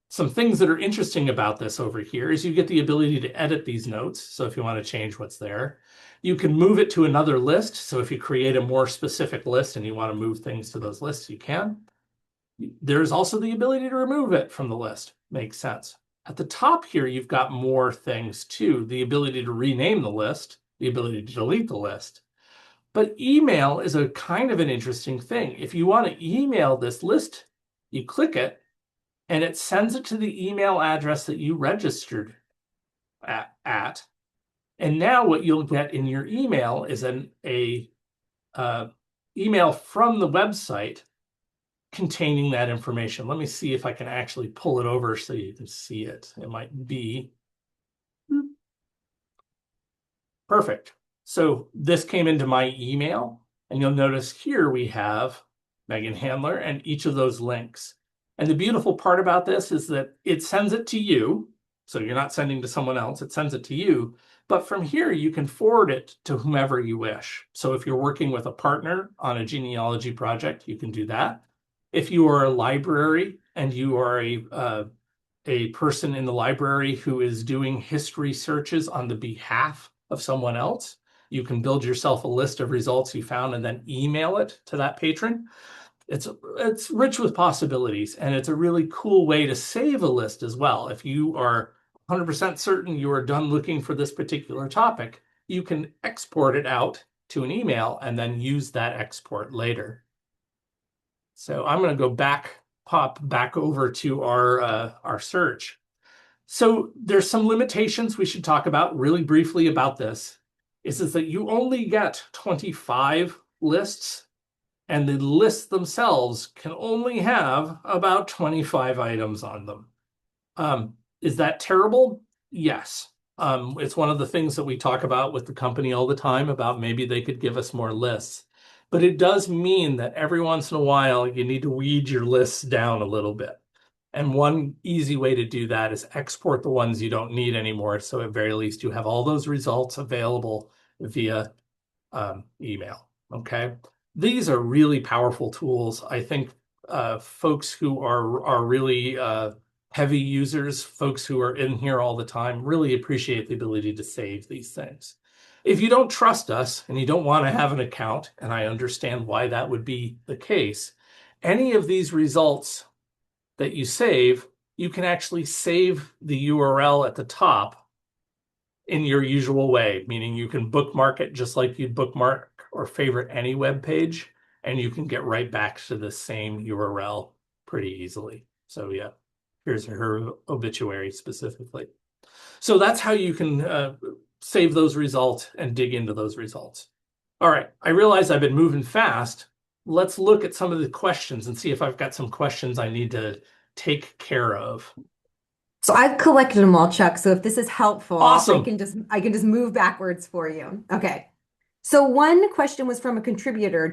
Some things that are interesting about this over here is you get the ability to edit these notes. So if you want to change what's there, you can move it to another list. So if you create a more specific list and you want to move things to those lists, you can. There's also the ability to remove it from the list. Makes sense. At the top here, you've got more things too. The ability to rename the list, the ability to delete the list. But email is a kind of an interesting thing. If you want to email this list, you click it, and it sends it to the email address that you registered at. And now what you'll get in your email is an email from the website containing that information. Let me see if I can actually pull it over so you can see it. It might be perfect. So this came into my email, and you'll notice here we have Megan Handler and each of those links. And the beautiful part about this is that it sends it to you. So you're not sending to someone else, it sends it to you. But from here, you can forward it to whomever you wish. So if you're working with a partner on a genealogy project, you can do that. If you are a library and you are a person in the library who is doing history searches on the behalf of someone else, you can build yourself a list of results you found and then email it to that patron. It's rich with possibilities, and it's a really cool way to save a list as well. If you are 100% certain you are done looking for this particular topic, you can export it out to an email and then use that export later. So I'm going to pop back over to our search. So there's some limitations we should talk about really briefly about this. Is that you only get 25 lists, and the lists themselves can only have about 25 items on them. Is that terrible? Yes. It's one of the things that we talk about with the company all the time about maybe they could give us more lists. But it does mean that every once in a while, you need to weed your lists down a little bit. And one easy way to do that is export the ones you don't need anymore. So at very least, you have all those results available via email. Okay. These are really powerful tools. I think folks who are really heavy users, folks who are in here all the time, really appreciate the ability to save these things. If you don't trust us and you don't want to have an account, and I understand why that would be the case, any of these results that you save, you can actually save the URL at the top in your usual way, meaning you can bookmark it just like you'd bookmark or favorite any web page, and you can get right back to the same URL pretty easily. So yeah, here's her obituary specifically. So that's how you can save those results and dig into those results. All right, I realize I've been moving fast. Let's look at some of the questions and see if I've got some questions I need to take care of. So I've collected them all, Chuck. So if this is helpful, Awesome. I can just move backwards for you. Okay. So one question was from a contributor,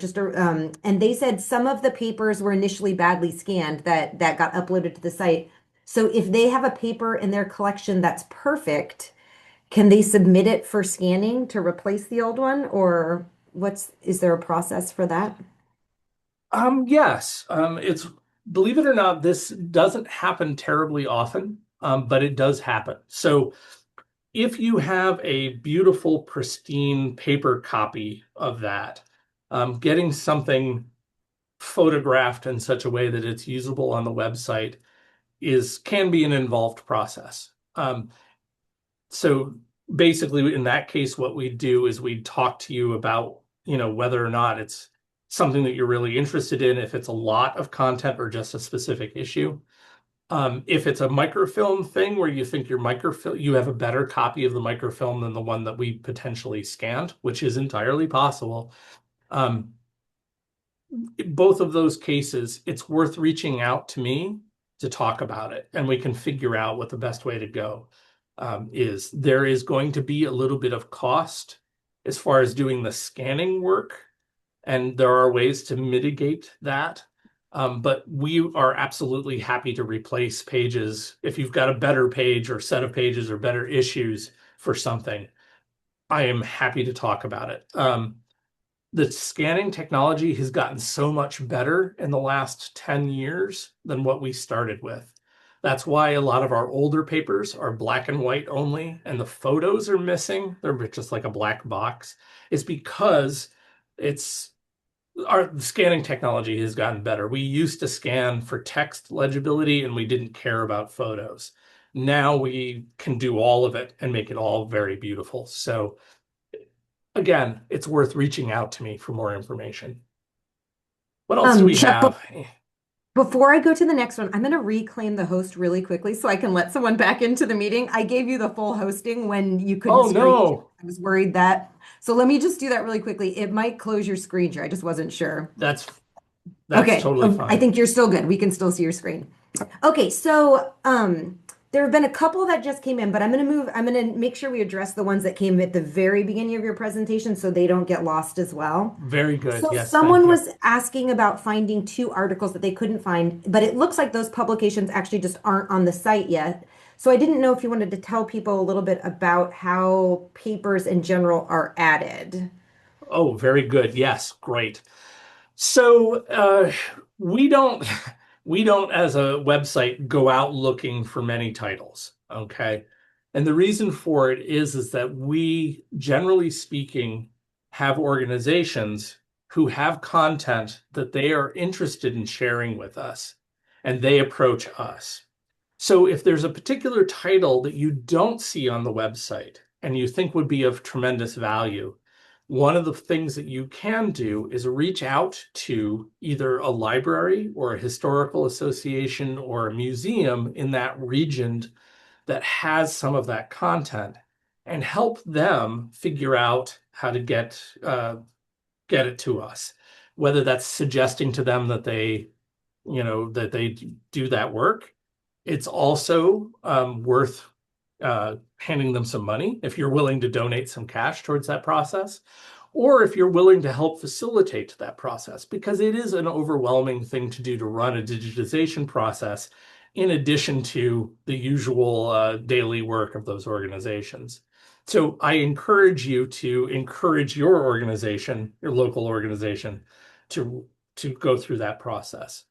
and they said some of the papers were initially badly scanned that got uploaded to the site. So if they have a paper in their collection that's perfect, can they submit it for scanning to replace the old one, or is there a process for that? Yes. Believe it or not, this doesn't happen terribly often, but it does happen. So if you have a beautiful, pristine paper copy of that, getting something photographed in such a way that it's usable on the website can be an involved process. So basically, in that case, what we do is we talk to you about, whether or not it's something that you're really interested in, if it's a lot of content or just a specific issue. If it's a microfilm thing where you think you have a better copy of the microfilm than the one that we potentially scanned, which is entirely possible. Both of those cases, it's worth reaching out to me to talk about it, and we can figure out what the best way to go is. There is going to be a little bit of cost as far as doing the scanning work, and there are ways to mitigate that. But we are absolutely happy to replace pages if you've got a better page or set of pages or better issues for something, I am happy to talk about it. The scanning technology has gotten so much better in the last 10 years than what we started with. That's why a lot of our older papers are black and white only, and the photos are missing. They're just like a black box. It's because it's our scanning technology has gotten better. We used to scan for text legibility and we didn't care about photos. Now we can do all of it and make it all very beautiful. So again, it's worth reaching out to me for more information. What else do we Chuck, have? before I go to the next one, I'm going to reclaim the host really quickly so I can let someone back into the meeting. I gave you the full hosting when you couldn't Oh screen. no, I was worried that. So let me just do that really quickly. It might close your screen share. I just wasn't sure. that's Okay. totally Oh, I fine. think you're still good. We can still see your screen. Okay, so there have been a couple that just came in, but I'm gonna make sure we address the ones that came at the very beginning of your presentation so they don't get lost as well. Very good. So Yes, thank someone you. was asking about finding two articles that they couldn't find, but it looks like those publications actually just aren't on the site yet. So I didn't know if you wanted to tell people a little bit about how papers in general are added. Oh, very good. Yes, great. So we don't we don't as a website go out looking for many titles, okay? And the reason for it is that we, generally speaking, have organizations who have content that they are interested in sharing with us, and they approach us. So if there's a particular title that you don't see on the website and you think would be of tremendous value, one of the things that you can do is reach out to either a library or a historical association or a museum in that region that has some of that content and help them figure out how to get it to us. Whether that's suggesting to them that they do that work. It's also worth handing them some money if you're willing to donate some cash towards that process, or if you're willing to help facilitate that process, because it is an overwhelming thing to do to run a digitization process in addition to the usual daily work of those organizations. So I encourage you to encourage your organization, your local organization, to go through that process.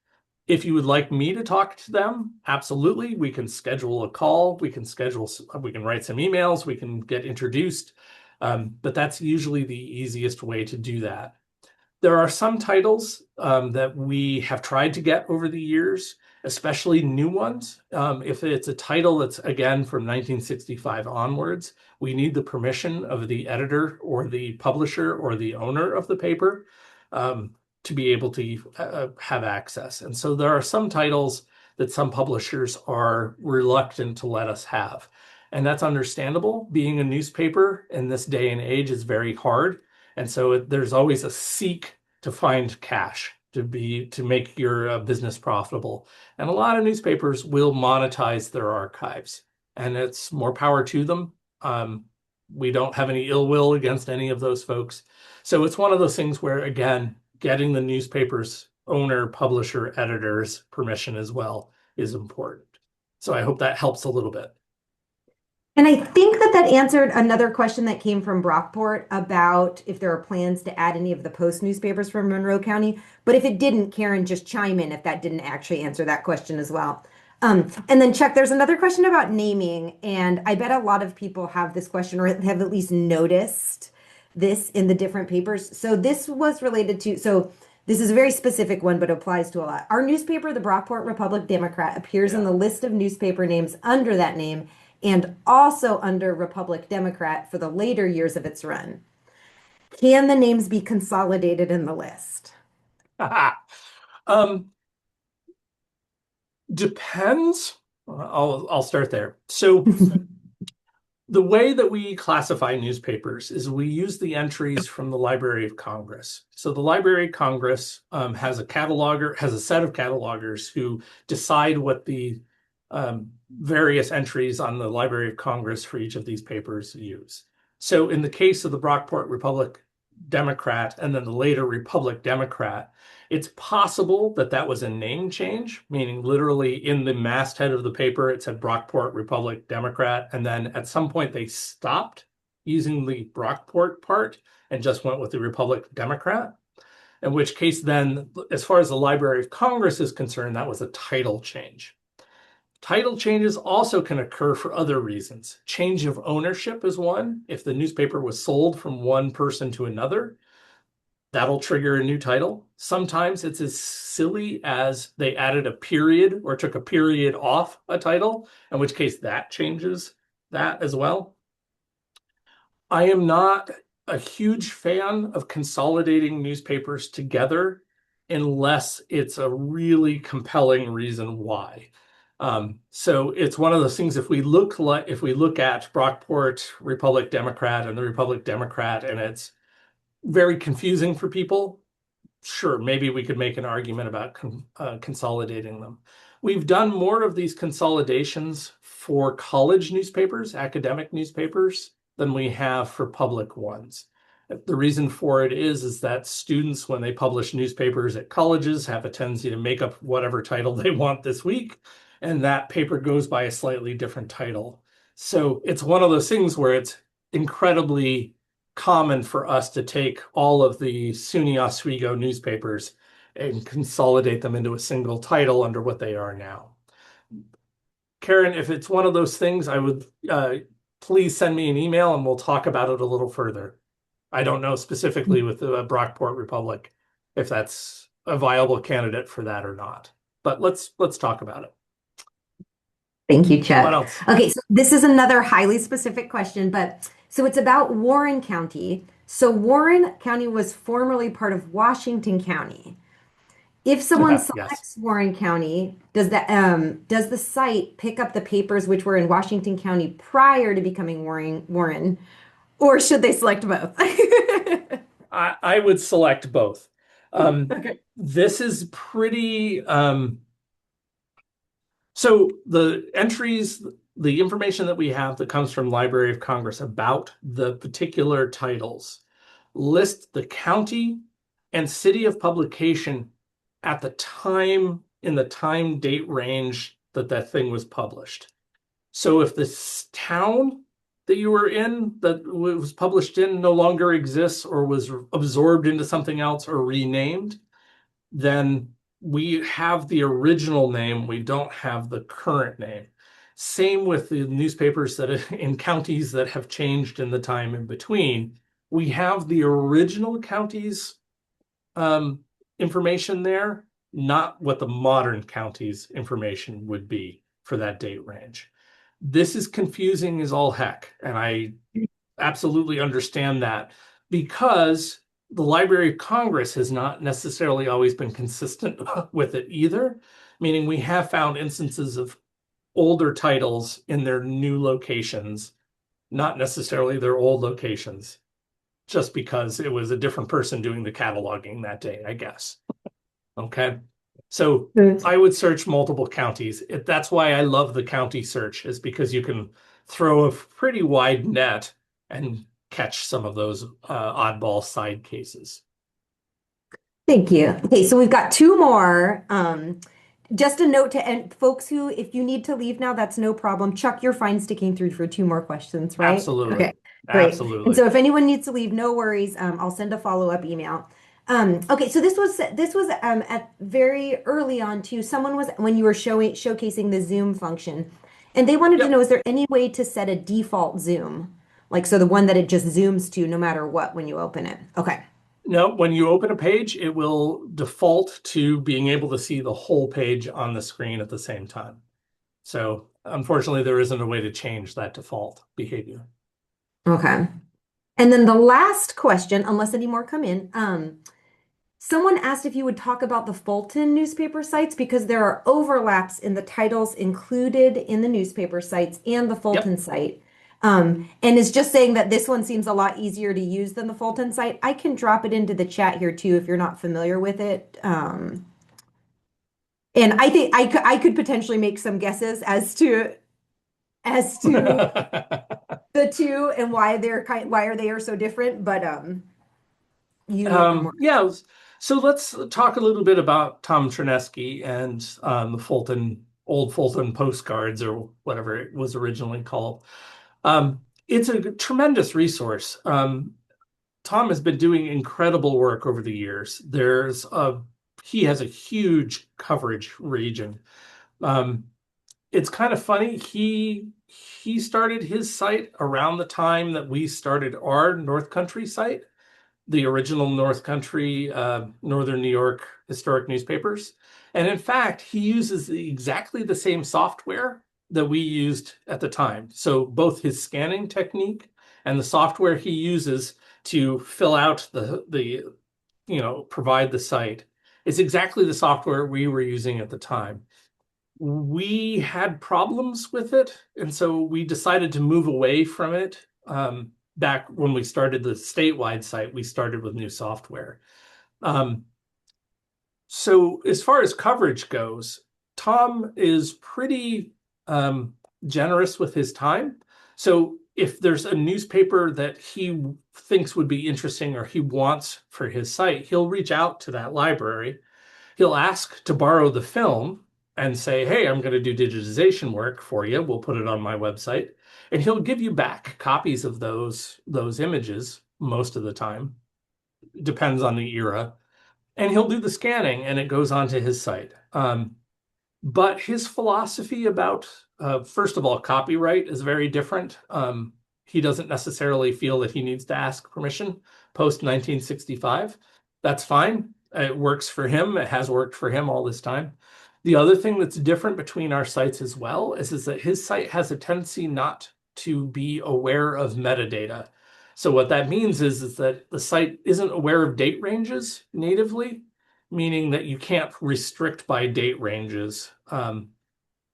If you would like me to talk to them, absolutely. We can schedule a call. We can write some emails. We can get introduced. But that's usually the easiest way to do that. There are some titles that we have tried to get over the years, especially new ones. If it's a title that's, again, from 1965 onwards, we need the permission of the editor or the publisher or the owner of the paper to be able to have access. And so there are some titles that some publishers are reluctant to let us have. And that's understandable. Being a newspaper in this day and age is very hard. And so there's always a seek to find cash to make your business profitable. And a lot of newspapers will monetize their archives, and it's more power to them. We don't have any ill will against any of those folks. So it's one of those things where, again, getting the newspaper's owner, publisher, editor's permission as well is important. So I hope that helps a little bit. And I think that that answered another question that came from Brockport about if there are plans to add any of the Post newspapers from Monroe County. But if it didn't, Karen, just chime in if that didn't actually answer that question as well. And then Chuck, there's another question about naming, and I bet a lot of people have this question or have at least noticed this in the different papers. So this was related to, so this is a very specific one, but applies to a lot. Our newspaper, the Brockport Republic Democrat, appears in Yeah. the list of newspaper names under that name and also under Republic Democrat for the later years of its run. Can the names be consolidated in the list? um, Depends. I'll start there. So the way that we classify newspapers is we use the entries from the Library of Congress. So the Library of Congress has a set of catalogers who decide what the various entries on the Library of Congress for each of these papers use. So in the case of the Brockport Republic Democrat and then the later Republic Democrat, it's possible that that was a name change, meaning literally in the masthead of the paper, it said Brockport Republic Democrat. And then at some point they stopped using the Brockport part and just went with the Republic Democrat. In which case, then, as far as the Library of Congress is concerned, that was a title change. Title changes also can occur for other reasons. Change of ownership is one. If the newspaper was sold from one person to another, that'll trigger a new title. Sometimes it's as silly as they added a period or took a period off a title, in which case that changes that as well. I am not a huge fan of consolidating newspapers together unless it's a really compelling reason why. So it's one of those things. If we look at Brockport Republic Democrat and the Republic Democrat, and it's very confusing for people, sure, maybe we could make an argument about consolidating them. We've done more of these consolidations for college newspapers, academic newspapers, than we have for public ones. The reason for it is that students, when they publish newspapers at colleges, have a tendency to make up whatever title they want this week, and that paper goes by a slightly different title. So it's one of those things where it's incredibly common for us to take all of the SUNY Oswego newspapers and consolidate them into a single title under what they are now. Karen, if it's one of those things, I would please send me an email and we'll talk about it a little further. I don't know specifically with the Brockport Republic if that's a viable candidate for that or not, but let's talk about it. Thank you, What Chuck. else? Okay, so this is another highly specific question, but so it's about Warren County. So Warren County was formerly part of Washington County. If someone Yes. selects Warren County, does the site pick up the papers which were in Washington County prior to becoming Warren, or should they select both? I would select both. Okay. This is pretty so the entries, the information that we have that comes from Library of Congress about the particular titles list the county and city of publication at the time in the time date range that that thing was published. So if this town that you were in that was published in no longer exists or was absorbed into something else or renamed, then we have the original name, we don't have the current name. Same with the newspapers that in counties that have changed in the time in between. We have the original county's information there, not what the modern county's information would be for that date range. This is confusing as all heck, and I absolutely understand that because the Library of Congress has not necessarily always been consistent with it either, meaning we have found instances of older titles in their new locations, not necessarily their old locations, just because it was a different person doing the cataloging that day, I guess. Okay. So I would search multiple counties. That's why I love the county search, is because you can throw a pretty wide net and catch some of those oddball side cases. Thank you. Okay, so we've got two more. Just a note to and folks who, if you need to leave now, that's no problem. Chuck, you're fine sticking through for two more questions, right? Absolutely. Okay, great. Absolutely. And so if anyone needs to leave, no worries. I'll send a follow-up email. Okay, so this was at very early on too. Someone was when you were showcasing the Zoom function, and they wanted to know, is there any way to set a default zoom? Like so the one that it just zooms to no matter what when you open it. Okay. No, when you open a page, it will default to being able to see the whole page on the screen at the same time. So unfortunately, there isn't a way to change that default behavior. Okay. And then the last question, unless any more come in, someone asked if you would talk about the Fulton newspaper sites because there are overlaps in the titles included in the newspaper sites and the Fulton site. And is just saying that this one seems a lot easier to use than the Fulton site. I can drop it into the chat here too if you're not familiar with it. And I think I could potentially make some guesses as to the two and why are they so different, but you are more. Yeah, so let's talk a little bit about Tom Chernesky and the old Fulton postcards, or whatever it was originally called. It's a tremendous resource. Tom has been doing incredible work over the years. He has a huge coverage region. Um, it's kind of funny. He started his site around the time that we started our North Country site, the original North Country, Northern New York historic newspapers. And in fact, he uses exactly the same software that we used at the time. So both his scanning technique and the software he uses to fill out provide the site is exactly the software we were using at the time. We had problems with it, and so we decided to move away from it. Back when we started the statewide site, we started with new software. Um, so as far as coverage goes, Tom is pretty generous with his time. So if there's a newspaper that he thinks would be interesting or he wants for his site, he'll reach out to that library. He'll ask to borrow the film and say, hey, I'm going to do digitization work for you. We'll put it on my website. And he'll give you back copies of those images most of the time. Depends on the era. And he'll do the scanning and it goes onto his site. But his philosophy about, first of all, copyright is very different. He doesn't necessarily feel that he needs to ask permission post 1965. That's fine. It works for him. It has worked for him all this time. The other thing that's different between our sites as well is that his site has a tendency not to be aware of metadata. So what that means is that the site isn't aware of date ranges natively, meaning that you can't restrict by date ranges.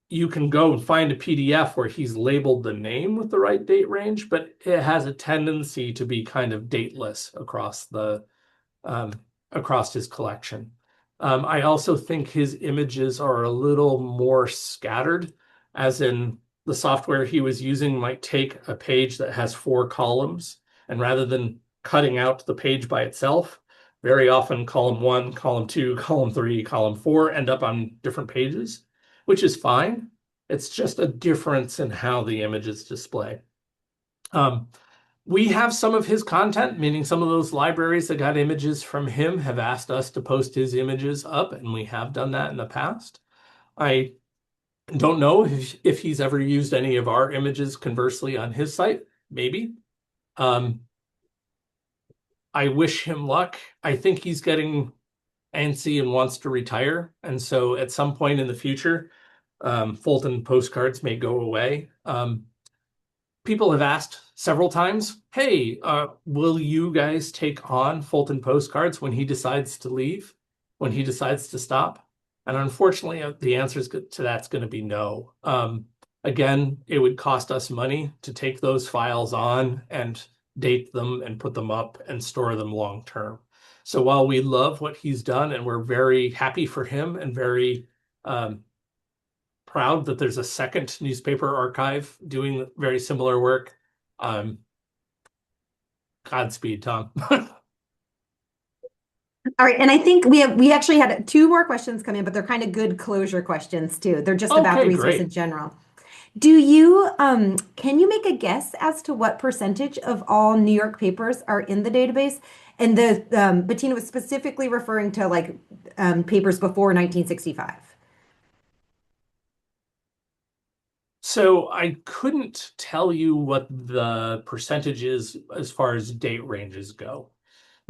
You can go and find a PDF where he's labeled the name with the right date range, but it has a tendency to be kind of dateless um, across his collection. I also think his images are a little more scattered, as in the software he was using might take a page that has 4 columns, and rather than cutting out the page by itself, very often column 1, column 2, column 3, column 4 end up on different pages, which is fine. It's just a difference in how the images display. Um, we have some of his content, meaning some of those libraries that got images from him have asked us to post his images up, and we have done that in the past. I don't know if he's ever used any of our images conversely on his site. Maybe. Um, I wish him luck. I think he's getting antsy and wants to retire. And so at some point in the future, Fulton postcards may go away. People have asked several times, hey, will you guys take on Fulton postcards when he decides to leave, when he decides to stop? And unfortunately, the answer to that's going to be no. Again, it would cost us money to take those files on and date them and put them up and store them long term. So while we love what he's done and we're very happy for him and very proud that there's a second newspaper archive doing very similar work. Godspeed, Tom. All right, and I think we actually had 2 more questions come in, but they're kind of good closure questions too. They're just about the Okay, resource in great. general. Do you can you make a guess as to what percentage of all New York papers are in the database? And the Bettina was specifically referring to like papers before 1965. So I couldn't tell you what the percentage is as far as date ranges go,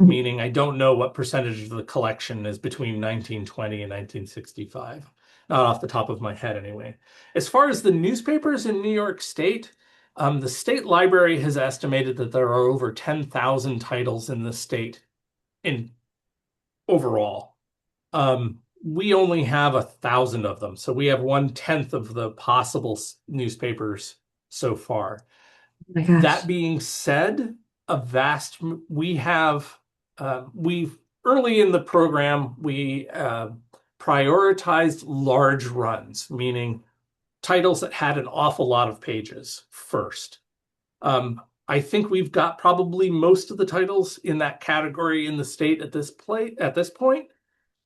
Mhm. meaning I don't know what percentage of the collection is between 1920 and 1965. Not off the top of my head, anyway. As far as the newspapers in New York State, the state library has estimated that there are over 10,000 titles in the state in overall. We only have 1,000 of them, so we have 1/10 of the possible newspapers so far. Oh my That gosh. being said, we have we've early in the program we prioritized large runs, meaning titles that had an awful lot of pages first. I think we've got probably most of the titles in that category in the state at this point.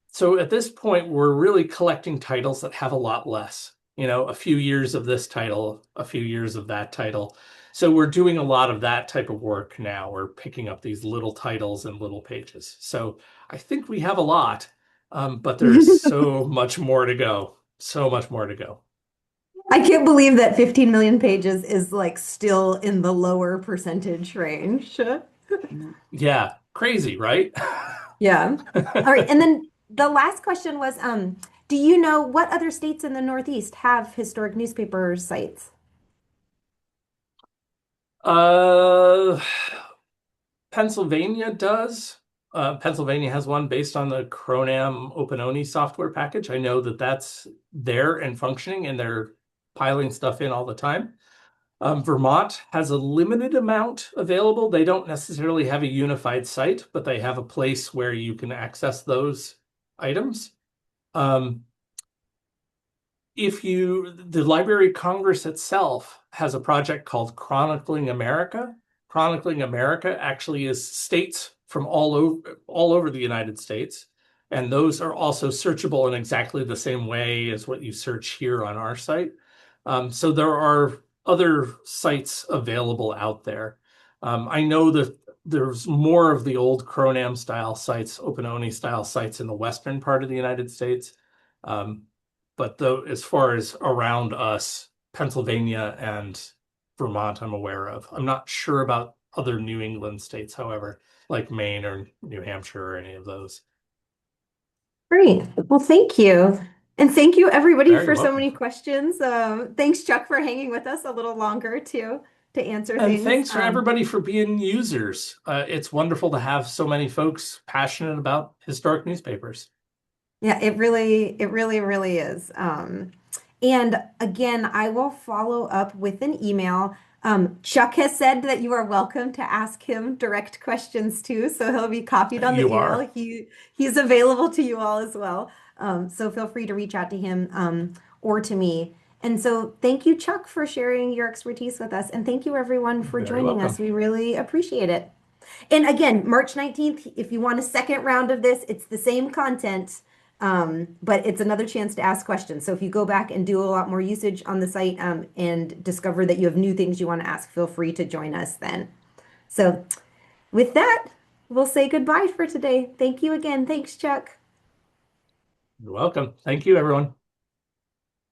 So at this point, we're really collecting titles that have a lot less, a few years of this title, a few years of that title. So we're doing a lot of that type of work now. We're picking up these little titles and little pages. So I think we have a lot, but there's so much more to go. So much more to go. I can't believe that 15 million pages is like still in the lower percentage range. Yeah, crazy, right? Yeah. All right. And then the last question was, do you know what other states in the Northeast have historic newspaper sites? Uh, Pennsylvania does. Pennsylvania has one based on the Cronam OpenOni software package. I know that that's there and functioning, and they're piling stuff in all the time. Vermont has a limited amount available. They don't necessarily have a unified site, but they have a place where you can access those items. Um, the Library of Congress itself has a project called Chronicling America. Chronicling America actually is states from all over the United States, and those are also searchable in exactly the same way as what you search here on our site. So there are other sites available out there. I know that there's more of the old Cronam style sites, OpenOni style sites in the western part of the United States. Um, but though, as far as around us, Pennsylvania and Vermont, I'm aware of. I'm not sure about other New England states, however, like Maine or New Hampshire or any of those. Great. Well, thank you. And thank you everybody Very for so welcome. many questions. Thanks, Chuck, for hanging with us a little longer to answer And things. thanks for everybody for being users. It's wonderful to have so many folks passionate about historic newspapers. Yeah, it really is. And again, I will follow up with an email. Chuck has said that you are welcome to ask him direct questions too, so he'll be copied on the You email. are. He's available to you all as well. So feel free to reach out to him or to me. And so thank you, Chuck, for sharing your expertise with us, and thank you everyone for Very joining us. welcome. We really appreciate it. And again, March 19th, if you want a second round of this, it's the same content, but it's another chance to ask questions. So if you go back and do a lot more usage on the site and discover that you have new things you want to ask, feel free to join us then. So with that, we'll say goodbye for today. Thank you again. Thanks, Chuck. You're welcome. Thank you, everyone.